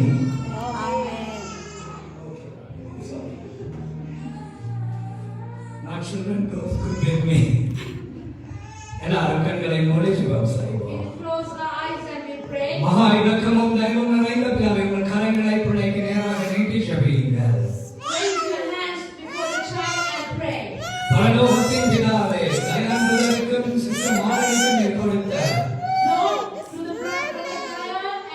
[SPEAKER 4] Our children both could with me. எல்லாரும் கண்களை மூடி ஜெபம் செய்வோம்.
[SPEAKER 3] Close the eyes and we pray.
[SPEAKER 4] மகா இரக்கமும் தயவும் நிறைந்த பிதாவே உங்கள் கரங்களை பிள்ளைக்கு நேராக நீட்டி ஜெபியுங்கள்.
[SPEAKER 3] Raise your hands before the child and pray.
[SPEAKER 4] பரலோகத்தின் பிதாவே தயானந்தருக்கும் சிஸ்டர் மாலினிக்கும் நீர் கொடுத்த
[SPEAKER 3] Lord, to the brother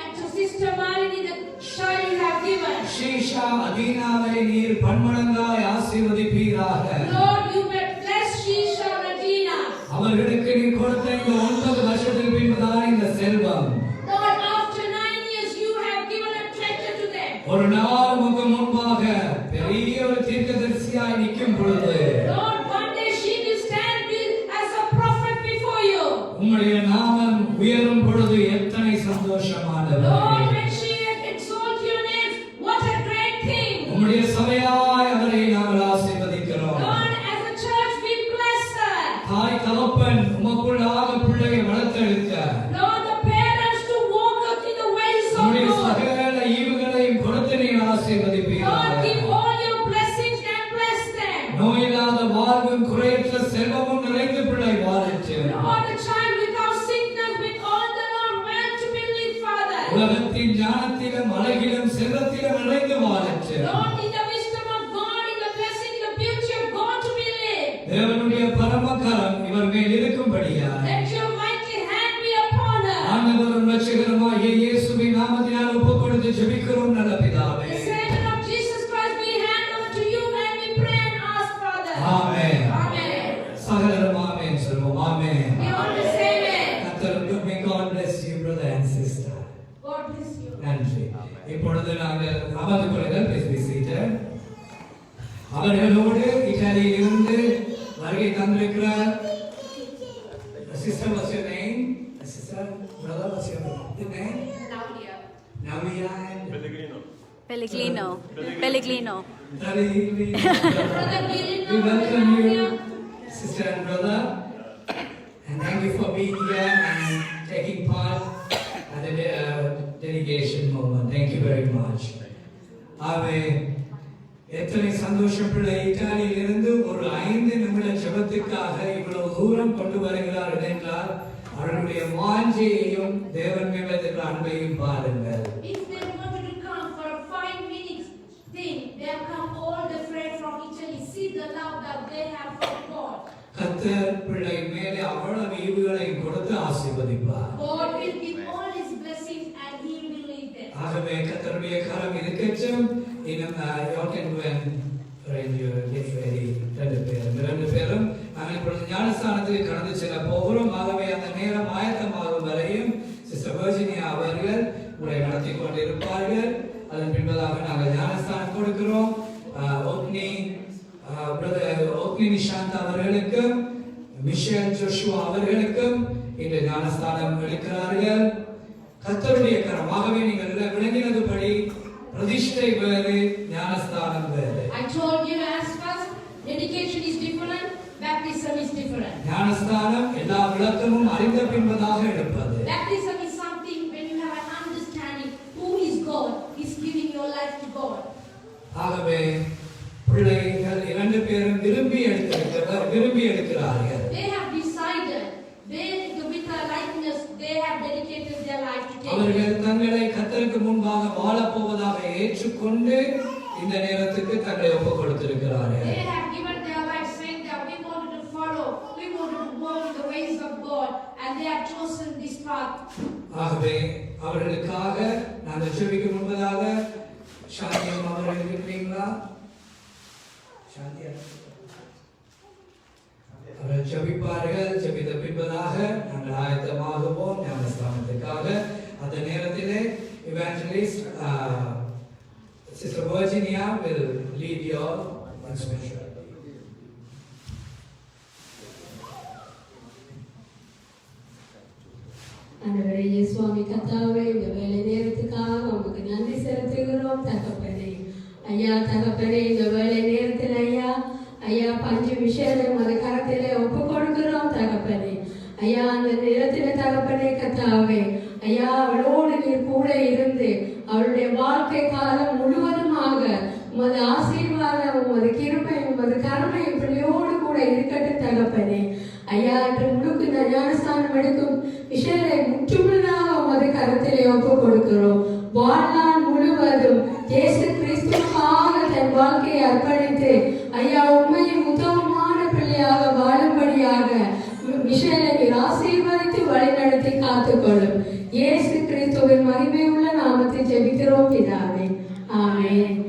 [SPEAKER 3] and to Sister Malini, the child you have given.
[SPEAKER 4] Sheesha அதீனாவை நீர் பன்மடங்காய் ஆசீர்வதிப்பீராக.
[SPEAKER 3] Lord, you may bless Shisha Adina.
[SPEAKER 4] அவர்களுக்கு நீர் கொடுத்த இந்த 9 வருஷத்துக்கு பின்புதான் இந்த செல்வம்.
[SPEAKER 3] Lord, after 9 years you have given a treasure to them.
[SPEAKER 4] ஒரு நாள் உமக்கு முன்பாக பெரிய ஒரு தீர்க்கதரிசியாய் நிற்கும் பொழுது
[SPEAKER 3] Lord, one day she will stand as a prophet before you.
[SPEAKER 4] உம்முடைய நாமம் உயரும் பொழுது எத்தனை
[SPEAKER 3] Lord,
[SPEAKER 4] சந்தோஷமானது.
[SPEAKER 3] when she exalts your name, what a great thing.
[SPEAKER 4] உம்முடைய சபையாய் அவரை நாங்கள் ஆசீர்வதிக்கிறோம்.
[SPEAKER 3] Lord, as a church we bless her.
[SPEAKER 4] தாய் தகப்பன் உமக்குள்ளாக பிள்ளையை வளர்த்தெடுக்க
[SPEAKER 3] Lord, the parents to walk out in the ways of
[SPEAKER 4] உம்முடைய
[SPEAKER 3] God.
[SPEAKER 4] சகல ஈவுகளையும் கொடுத்து நீர்
[SPEAKER 3] Lord,
[SPEAKER 4] ஆசீர்வதிப்பீராக.
[SPEAKER 3] give all
[SPEAKER 4] ஞானத்திலும் அழகிலும் செல்வத்திலும் நிறைந்து வாழச்சு.
[SPEAKER 3] Lord, in the wisdom of God, in the blessing, the beauty of God to be lived.
[SPEAKER 4] தேவனுடைய பரமகரம் இவர் மேல் இருக்கும்படியாய்
[SPEAKER 3] Let your mighty hand be upon us.
[SPEAKER 4] ஆண்டவரும் இரட்சகருமாகிய இயேசுவின் நாமத்தினால் ஒப்புக்கொடுத்து ஜெபிக்கிறோம் நல்ல பிதாவே.
[SPEAKER 3] The Savior of Jesus Christ, we hand over to you and we pray and ask, Father.
[SPEAKER 4] Amen.
[SPEAKER 3] Amen.
[SPEAKER 4] சகலரும் ஆமென் சொல்வோம். ஆமென்.
[SPEAKER 3] We always say amen.
[SPEAKER 4] கர்த்தருக்கு may God bless you brother and sister.
[SPEAKER 3] God bless you.
[SPEAKER 4] நன்றி. இப்பொழுது நாங்கள் அமர்ந்து கொள்ளுங்கள். Please be seated. அவர்களோடு இத்தாலியில் இருந்து வருகை தந்திருக்கிற sister, what's your name? Sister, brother, what's your name? Navia and
[SPEAKER 6] Pellegrino.
[SPEAKER 4] Brother Pellegrino.
[SPEAKER 3] Brother Gilino,
[SPEAKER 4] We welcome you,
[SPEAKER 3] Navia.
[SPEAKER 4] sister and brother, and thank you for being here and taking part at the delegation moment. Thank you very much. எத்தனை சந்தோஷம் பிள்ளை இத்தாலியில் இருந்து ஒரு 5 நிமிட ஜெபத்துக்காக இவ்வளவு தூரம் கொண்டு வருகிறார்கள் என்றால் அவர்களுடைய வாஞ்சையையும் தேவன் மேல் வைத்திருக்கிற அன்பையும் பாருங்கள்.
[SPEAKER 3] If they wanted to come for a 5 minutes thing, they have come all the way from Italy. See the love that they have for God.
[SPEAKER 4] கர்த்தர் பிள்ளை மேலே அவ்வளவு ஈவுகளை கொடுத்து ஆசீர்வதிப்பார்.
[SPEAKER 3] God will give all His blessings and He will lead them.
[SPEAKER 4] ஆகவே கர்த்தருடைய கரம் இருக்கட்டும். இன்னும் you can go and arrange your get ready. ரெண்டு பேரும் நாங்கள் இப்பொழுது ஞானஸ்தானத்துக்கு கடந்து செல்ல போகிறோம். ஆகவே அந்த நேரம் ஆயத்தமாகும் வரையும் சிஸ்டர் வர்ஜினியா அவர்கள் உரை நடத்தி கொண்டிருப்பார்கள். அதன் பின்பதாக நாங்கள் ஞானஸ்தானம் கொடுக்கிறோம். ஓக்னி நிஷாந்த் அவர்களுக்கும் மிஷேல் ஜோஷுவா அவர்களுக்கும் இந்த ஞானஸ்தானம் எடுக்கிறார்கள். கர்த்தருடைய கரம். ஆகவே நீங்கள் விளங்கினதுபடி பிரதிஷ்டை வேறு, ஞானஸ்தானம் வேறு.
[SPEAKER 3] I told you as first, dedication is different, baptism is different.
[SPEAKER 4] ஞானஸ்தானம் எல்லா விளக்கமும் அறிந்த பின்பதாக எடுப்பது.
[SPEAKER 3] Baptism is something when you have an understanding who is God, is giving your life to God.
[SPEAKER 4] ஆகவே பிள்ளைகள் 2 பேரும் விரும்பி எடுக்கிறார்கள்.
[SPEAKER 3] They have decided, with a likeness, they have dedicated their life to take.
[SPEAKER 4] அவர்கள் தங்களை கர்த்தருக்கு முன்பாக வாழப் போவதாக ஏற்றுக்கொண்டு இந்த நேரத்துக்கு தங்களை ஒப்புக் கொடுத்திருக்கிறார்கள்.
[SPEAKER 3] They have given their life saying that we wanted to follow, we wanted to walk in the ways of God, and they have chosen this path.
[SPEAKER 4] ஆகவே அவர்களுக்காக நாங்கள் ஜெபிக்க முன்பதாக சாந்தியம் அவர்கள் இருக்கிறீங்களா? சாந்தியம் அவர்கள் ஜெபிப்பார்கள். ஜெபித்த பின்பதாக நாங்கள் ஆயத்தமாகுவோம் ஞானஸ்தானத்துக்காக. அந்த நேரத்திலே evangelist Sister Virginia will lead your instruction.
[SPEAKER 1] ஆண்டவரே இயேசுவாமி கர்த்தாவே, இந்த வேலை நேரத்துக்காக உமக்கு நன்றி செலுத்துகிறோம் தகப்பனே. ஐயா தகப்பனே, இந்த வேலை நேரத்தில் ஐயா 5 விஷயங்களை மது கரத்திலே ஒப்பு கொடுக்கிறோம் தகப்பனே. ஐயா அந்த நேரத்தில் தகப்பனே கர்த்தாவே, ஐயா அவளோடு நீர் கூட இருந்து அவளுடைய வாழ்க்கை காலம் முழுவதுமாக உமது ஆசீர்வாதம், உமது கிருபை, உமது கருணை பிள்ளையோடு கூட இருக்கட்டும் தகப்பனே. ஐயா இன்று முழுக்கு ஞானஸ்தானம் எடுக்கும் விஷயங்களை முற்றுமுழுதாக உமது கருத்திலே ஒப்பு கொடுக்கிறோம். வாழ்நாள் முழுவதும் இயேசு கிறிஸ்துவுக்காக தன் வாழ்க்கையை அர்ப்பணித்து ஐயா உண்மையின் உத்தமமான பிள்ளையாக வாழும்படியாக விஷயங்களை நீர் ஆசீர்வதித்து வழிநடத்தி காத்துக்கொள்ளும். இயேசு கிறிஸ்துவின் மகிமையுள்ள நாமத்தில் ஜெபிக்கிறோம் பிதாவே. ஆமென்.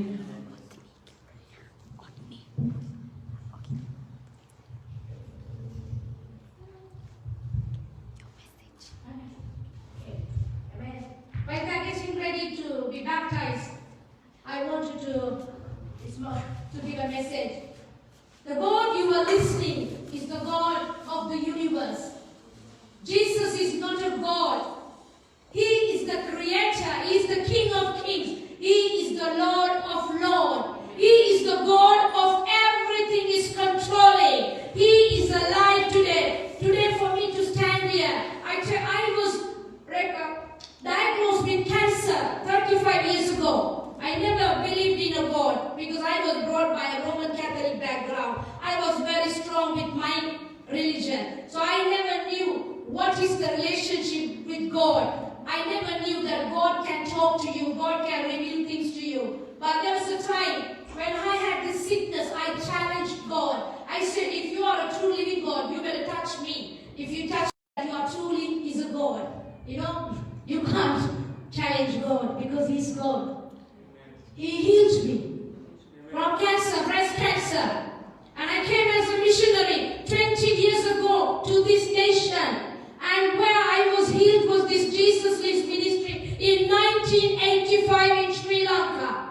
[SPEAKER 3] When they are getting ready to be baptized, I want you to give a message. The God you are listening is the God of the universe. Jesus is not a God. He is the creator. He is the King of kings. He is the Lord of lords. He is the God of everything is controlling. He is alive today. Today for me to stand here, I was diagnosed with cancer 35 years ago. I never believed in a God because I was brought by a Roman Catholic background. I was very strong with my religion. So I never knew what is the relationship with God. I never knew that God can talk to you you, God can reveal things to you. But there was a time when I had this sickness, I challenged God. I said, if you are a true living God, you better touch me. If you touch me, you are truly is a God. You know, you can't challenge God because He's God. He healed me from cancer, breast cancer. And I came as a missionary 20 years ago to this nation. And where I was healed was this Jesus Lives Ministry in 1985 in Sri Lanka.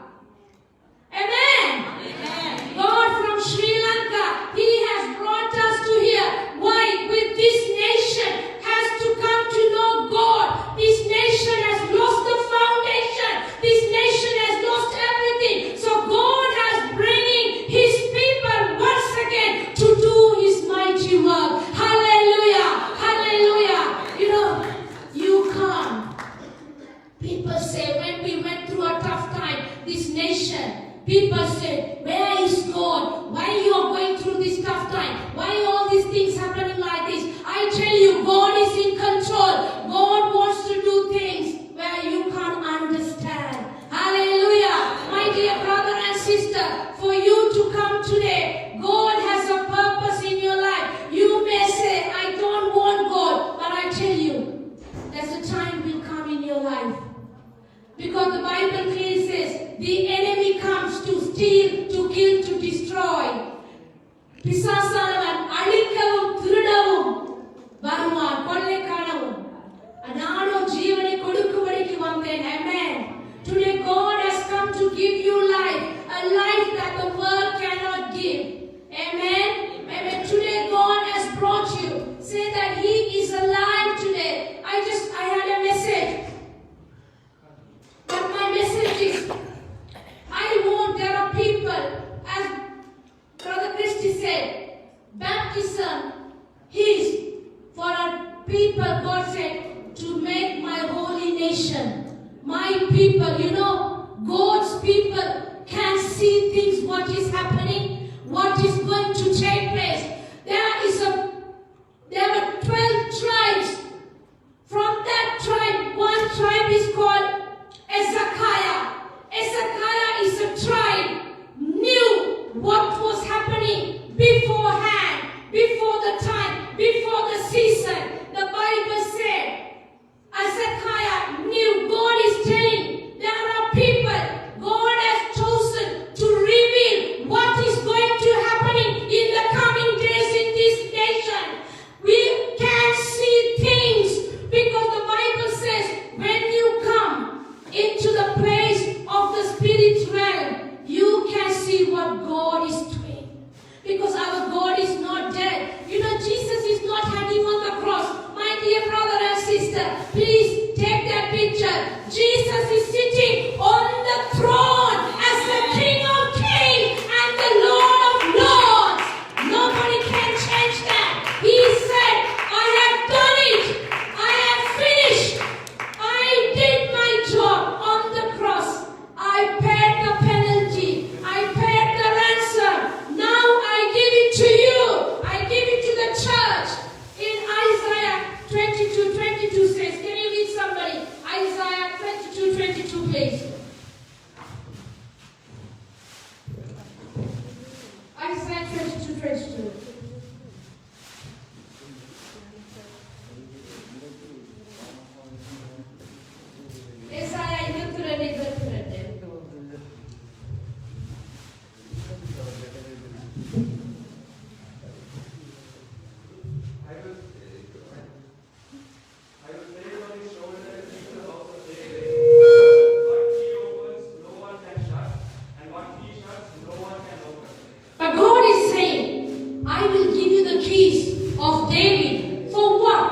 [SPEAKER 3] Amen. Amen. God from Sri Lanka, He has brought us to here. Why? With this nation has to come to know God. This nation has lost the foundation. This nation has lost everything. So God has bringing His people once again to do His mighty work. Hallelujah. Hallelujah. You know, you can't. People say when we went through a tough time, this nation, people say, where is God? Why you are going through this tough time? Why all these things happening like this? I tell you, God is in control. God wants to do things where you can't understand. Hallelujah. My dear brother and sister, for you to come today, God has a purpose in your life. You may say, I don't want God, but I tell you, there's a time will come in your life. Because the Bible clearly says, the enemy comes to steal, to kill, to destroy. பிசாசானவன் அழிக்கவும் திருடவும் வருவான், கொள்ளைக்காரவும். நானும் ஜீவனை கொடுக்கும்படிக்கு வந்தேன். Amen. Today God has come to give you life, a life that the world cannot give. Amen. Amen. Today God has brought you. Say that He is alive today. I had a message. But my message is, there are people, as Brother Christy said, baptism is for a people, God said, to make my holy nation. My people, you know, God's people can see things, what is happening, what is going to take place. There were 12 tribes. From that tribe, one tribe is called Ezekiah. Ezekiah is a tribe, knew what was happening beforehand, before the time, before the season. The Bible said, Ezekiah knew, God is telling, there are people God has chosen to reveal what is going to happening in the coming days in this nation. We can see things because the Bible says, when you come into the place of the spirit realm, you can see what God is doing. Because our God is not dead. You know, Jesus is not hanging on the cross. My dear brother and sister, please take that picture. Jesus is sitting on the throne as the King of Kings and the Lord of Lords. Nobody can change that. He said, I have done it. I have finished. I did my job on the cross. I paid the penalty. I paid the ransom. Now I give it to you. I give it to the church. In Isaiah 22:22 says, can you read somebody? Isaiah 22:22 please. Isaiah 22:22. Isaiah 22:22. But God is saying, I will give you the keys of David. For what?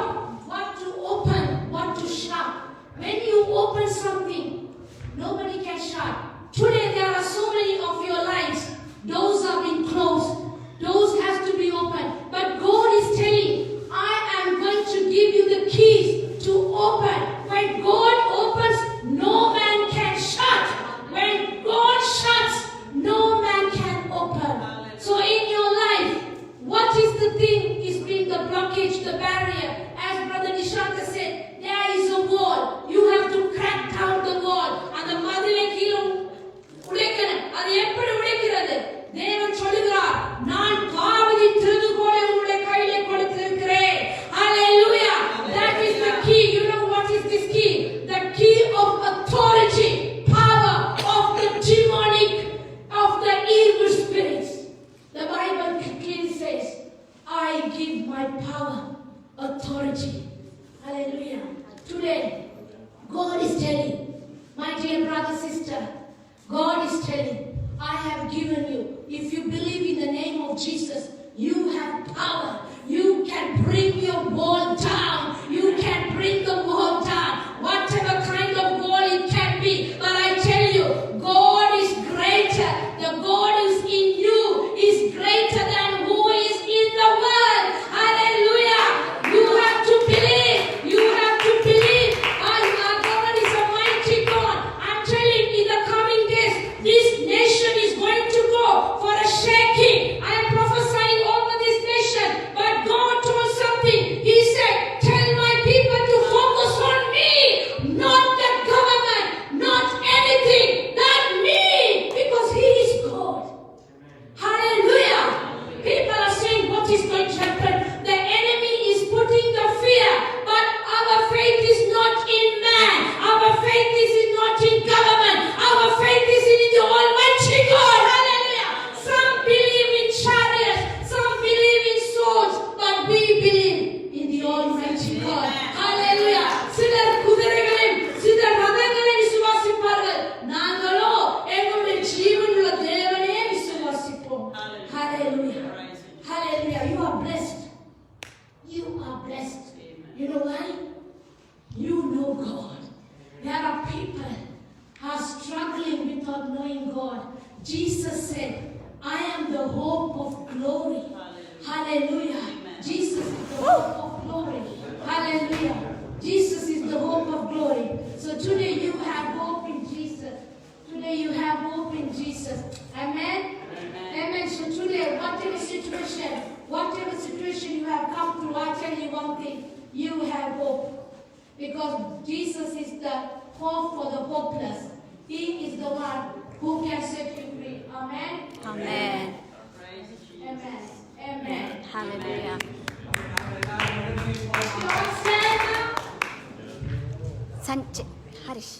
[SPEAKER 3] What to open, what to shut. When you open something, nobody can shut. Today there are so many of your lives. Doors have been closed. Doors have to be opened. But God is telling, I am going to give you the keys to open. When God opens, no man can shut. When God shuts, no man can open. So in your life, what is the thing is being the blockage, the barrier? As Brother Nishanta said, there is a wall. You have to crack down the wall. And the Pastor, God is telling, I have given you. If you believe in the name of Jesus, you have power. You can bring your wall down. You can bring the wall down. Whatever kind of wall it can be. But I tell you, God is greater. The God who is in you is greater than who is in the world. Hallelujah. You have to believe. You have to believe. Our God is a mighty God. I'm telling you, in the coming days, this nation is going to go for a shaking. I am prophesying over this nation. But God told something. He said, tell my people to focus on me. Not the government. Not anything. Not me. Because He is God. Hallelujah. People are saying what is going to happen. The enemy is putting the fear. But our faith is not in man. Our faith is not in government. Our faith is in the Almighty God. Hallelujah. Some believe in chariots. Some believe in swords. But we believe in the Almighty God. Hallelujah. சிலர் குதிரைகளையும் சிலர் ரதங்களையும் விசுவாசிப்பார்கள். நாங்களோ எங்களுடைய ஜீவனுள்ள தேவனையே விசுவாசிப்போம். Hallelujah. Hallelujah. You are blessed. You are blessed. You know why? You know God. There are people who are struggling without knowing God. Jesus said, I am the hope of glory. Hallelujah. Jesus is the hope of glory. Hallelujah. Jesus is the hope of glory. So today you have hope in Jesus. Today you have hope in Jesus. Amen? Amen. So today, whatever situation you have come through, I tell you one thing, you have hope. Because Jesus is the hope for the hopeless. He is the one who can set you free. Amen?
[SPEAKER 6] Amen.
[SPEAKER 3] Amen. Amen.
[SPEAKER 6] Hallelujah. Sanjay, Harish.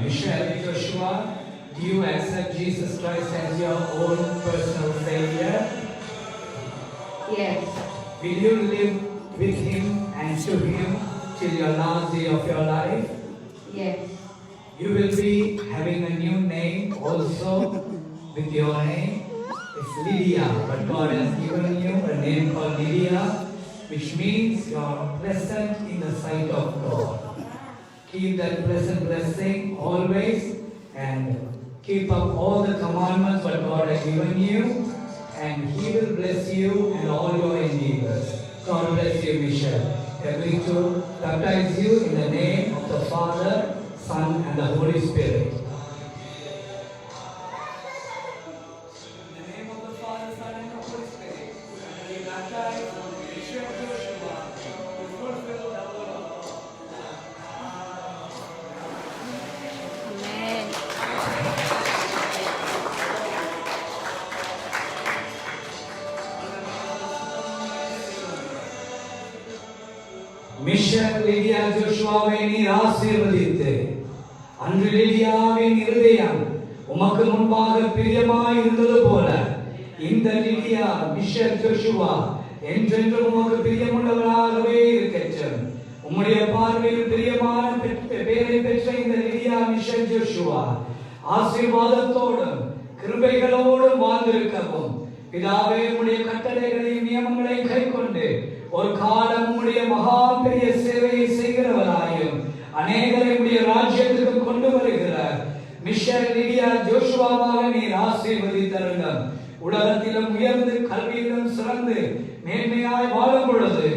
[SPEAKER 4] Michelle Joshua, do you accept Jesus Christ as your own personal Savior?
[SPEAKER 1] Yes.
[SPEAKER 4] Will you live with Him and to Him till your last day of your life?
[SPEAKER 1] Yes.
[SPEAKER 4] You will be having a new name also with your name. It's Lydia, but God has given you a name called Lydia, which means you are pleasant in the sight of God. Keep that pleasant blessing always and keep up all the commandments that God has given you, and He will bless you and all your endeavors. God bless you, Michelle. We are going to baptize you in the name of the Father, Son, and the Holy Spirit. In the name of the Father, Son, and the Holy Spirit, we baptize Michelle Joshua to fulfill the will of God.
[SPEAKER 6] Amen.
[SPEAKER 4] Mission Lydia ஜோஷுவாவை நீர் ஆசீர்வதித்து, அன்று லிடியாவின் இருதயம் உமக்கு முன்பாக பிரியமாய் இருந்தது போல இந்த லிடியா மிஷன் ஜோஷுவா என்றென்றும் உமக்கு பிரியமுள்ளவராகவே இருக்கட்டும். உம்முடைய பார்வையில் பிரியமான பேரை பெற்ற இந்த லிடியா மிஷன் ஜோஷுவா ஆசீர்வாதத்தோடும் கிருபைகளோடும் வாழ்ந்திருக்கவும், பிதாவே உம்முடைய கட்டளைகளையும் நியமங்களையும் கைக்கொண்டு ஒரு காலம் உம்முடைய மகா பெரிய சேவையை செய்கிறவராயும் அநேகரை உம்முடைய ராஜ்யத்துக்கு கொண்டு வருகிற மிஷன் லிடியா ஜோஷுவாவாக நீர் ஆசீர்வதித்தருளும். உலகத்திலும் உயர்ந்து கல்வியிலும் சிறந்து மேன்மையாய் வாழும் பொழுது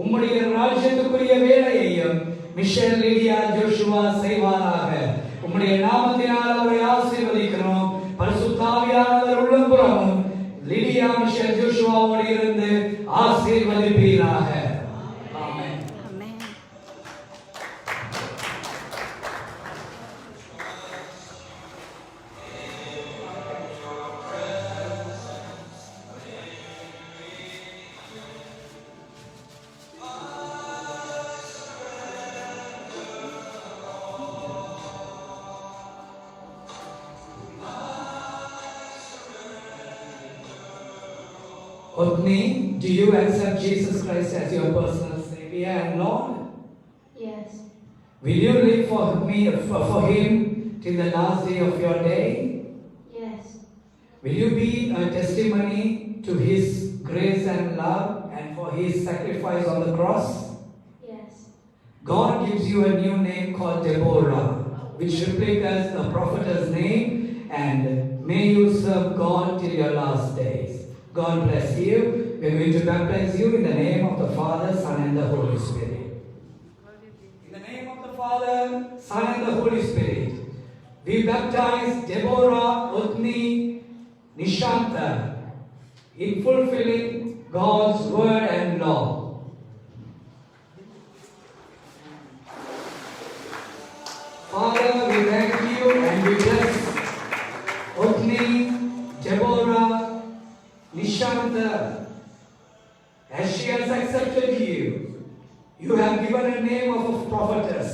[SPEAKER 4] உம்முடைய ராஜ்ய ராஜ்யத்துக்குரிய வேலையையும் மிஷன் லிடியா ஜோஷுவா செய்வாராக. உம்முடைய நாமத்தினால் அவரை ஆசீர்வதிக்கிறோம். பரிசுத்த ஆவியானவர் உள்ளம்புறமும் லிடியா மிஷன் ஜோஷுவாவோடு இருந்து ஆசீர்வதிப்பீராக. ஆமென்.
[SPEAKER 6] Amen.
[SPEAKER 4] Othni, do you accept Jesus Christ as your personal Savior and Lord?
[SPEAKER 5] Yes.
[SPEAKER 4] Will you live for Him till the last day of your day?
[SPEAKER 5] Yes.
[SPEAKER 4] Will you be a testimony to His grace and love and for His sacrifice on the cross?
[SPEAKER 5] Yes.
[SPEAKER 4] God gives you a new name called Deborah, which replicas a prophetess name, and may you serve God till your last days. God bless you. We are going to baptize you in the name of the Father, Son and the Holy Spirit. In the name of the Father, Son and the Holy Spirit, we baptize Deborah, Othni, Nishanta in fulfilling God's word and law. Father, we thank you and we bless Othni, Deborah, Nishanta, as she has accepted you. You have given a name of a prophetess.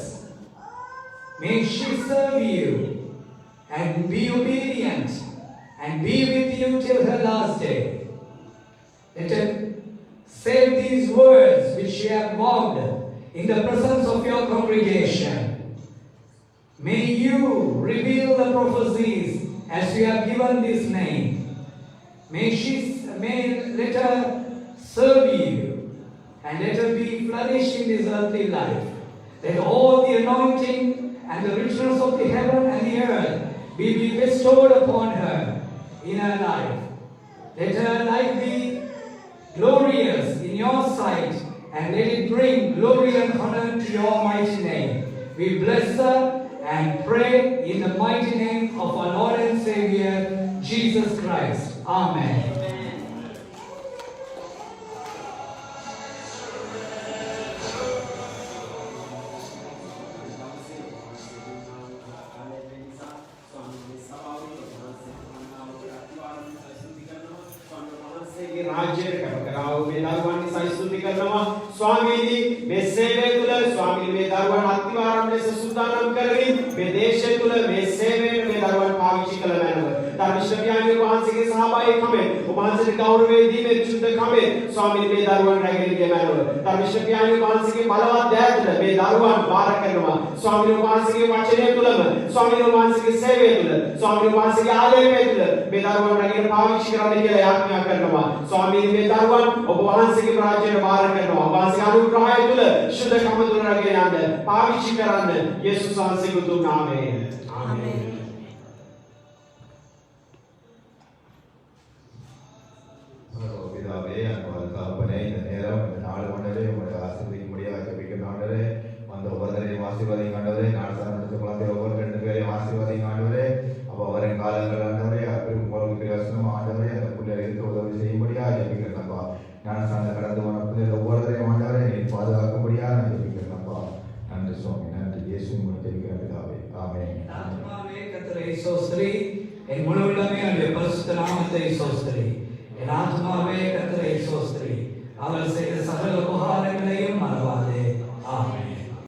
[SPEAKER 4] May she serve you and be obedient and be with you till her last day. Let her say these words which she has vowed in the presence of your congregation. May you reveal the prophecies as you have given this name. May let her serve you and let her be flourished in this earthly life. Let all the anointing and the richness of the heaven and the earth be bestowed upon her in her life. Let her life be glorious in your sight and let it bring glory and honor to your mighty name. We bless her and pray in the mighty name of our Lord and Savior, Jesus Christ. Amen.
[SPEAKER 2] स्वामी में सेवे तुला स्वामी में दरवान अतिवारम में सुल्तानम करवी में देश तुला में सेवे में दरवान पाविची कलमैन धर्मशब्यानि वहांसे के सहाबाई खमे वहांसे के गौरवे दी में शुद्ध खमे स्वामी में दरवान रगेल के मैन धर्मशब्यानि वहांसे के बलवा दैत में दरवान बारक करवा स्वामी वहांसे के वचने तुला स्वामी वहांसे के सेवे तुला स्वामी वहांसे के आलय में तुला में दरवान रगेल पाविची करने के लिए आज्ञा करवा स्वामी में दरवान वहांसे के राज्य बारक करवा वहांसे अनुग्रह तुला शुद्ध काम तुला रगेल आंदे पाविची करने यीशु सांसे को तुम नाम है आमीन
[SPEAKER 7] பிதாவே அன்பால் தகப்பனே இந்த நேரம் இந்த நாள் கொண்டதே உங்களுடைய ஆசீர்வதிக்க முடியாது ஜெபிக்கிற ஆண்டவரே வந்த ஒவ்வொருவரையும் ஆசீர்வதிங்க ஆண்டவரே நாள் சார்ந்த குழந்தை ஒவ்வொரு 2 பேரையும் ஆசீர்வதிங்க ஆண்டவரே அப்போ வரும் காலங்கள் ஆண்டவரே அப்படி உங்களுக்கு பிரயோசனம் ஆண்டவரே அந்த பிள்ளைகளுக்கு உதவி செய்யும்படியா ஜெபிக்கிறேன்ப்பா ஞான சார்ந்த கடந்து போன பிள்ளைகள் ஒவ்வொருவரையும் ஆண்டவரே நீ பாதுகாக்கும்படியா நான் ஜெபிக்கிறேன்ப்பா நன்றி சுவாமி நன்றி இயேசு மூலம் ஜெபிக்கிறேன் பிதாவே ஆமென்
[SPEAKER 4] ஆத்மாவே கர்த்தரை ஸ்தோத்திரி என் முழு உள்ளமே அவருடைய பரிசுத்த நாமத்தை ஸ்தோத்திரி என் ஆத்மாவே கர்த்தரை ஸ்தோத்திரி அவர்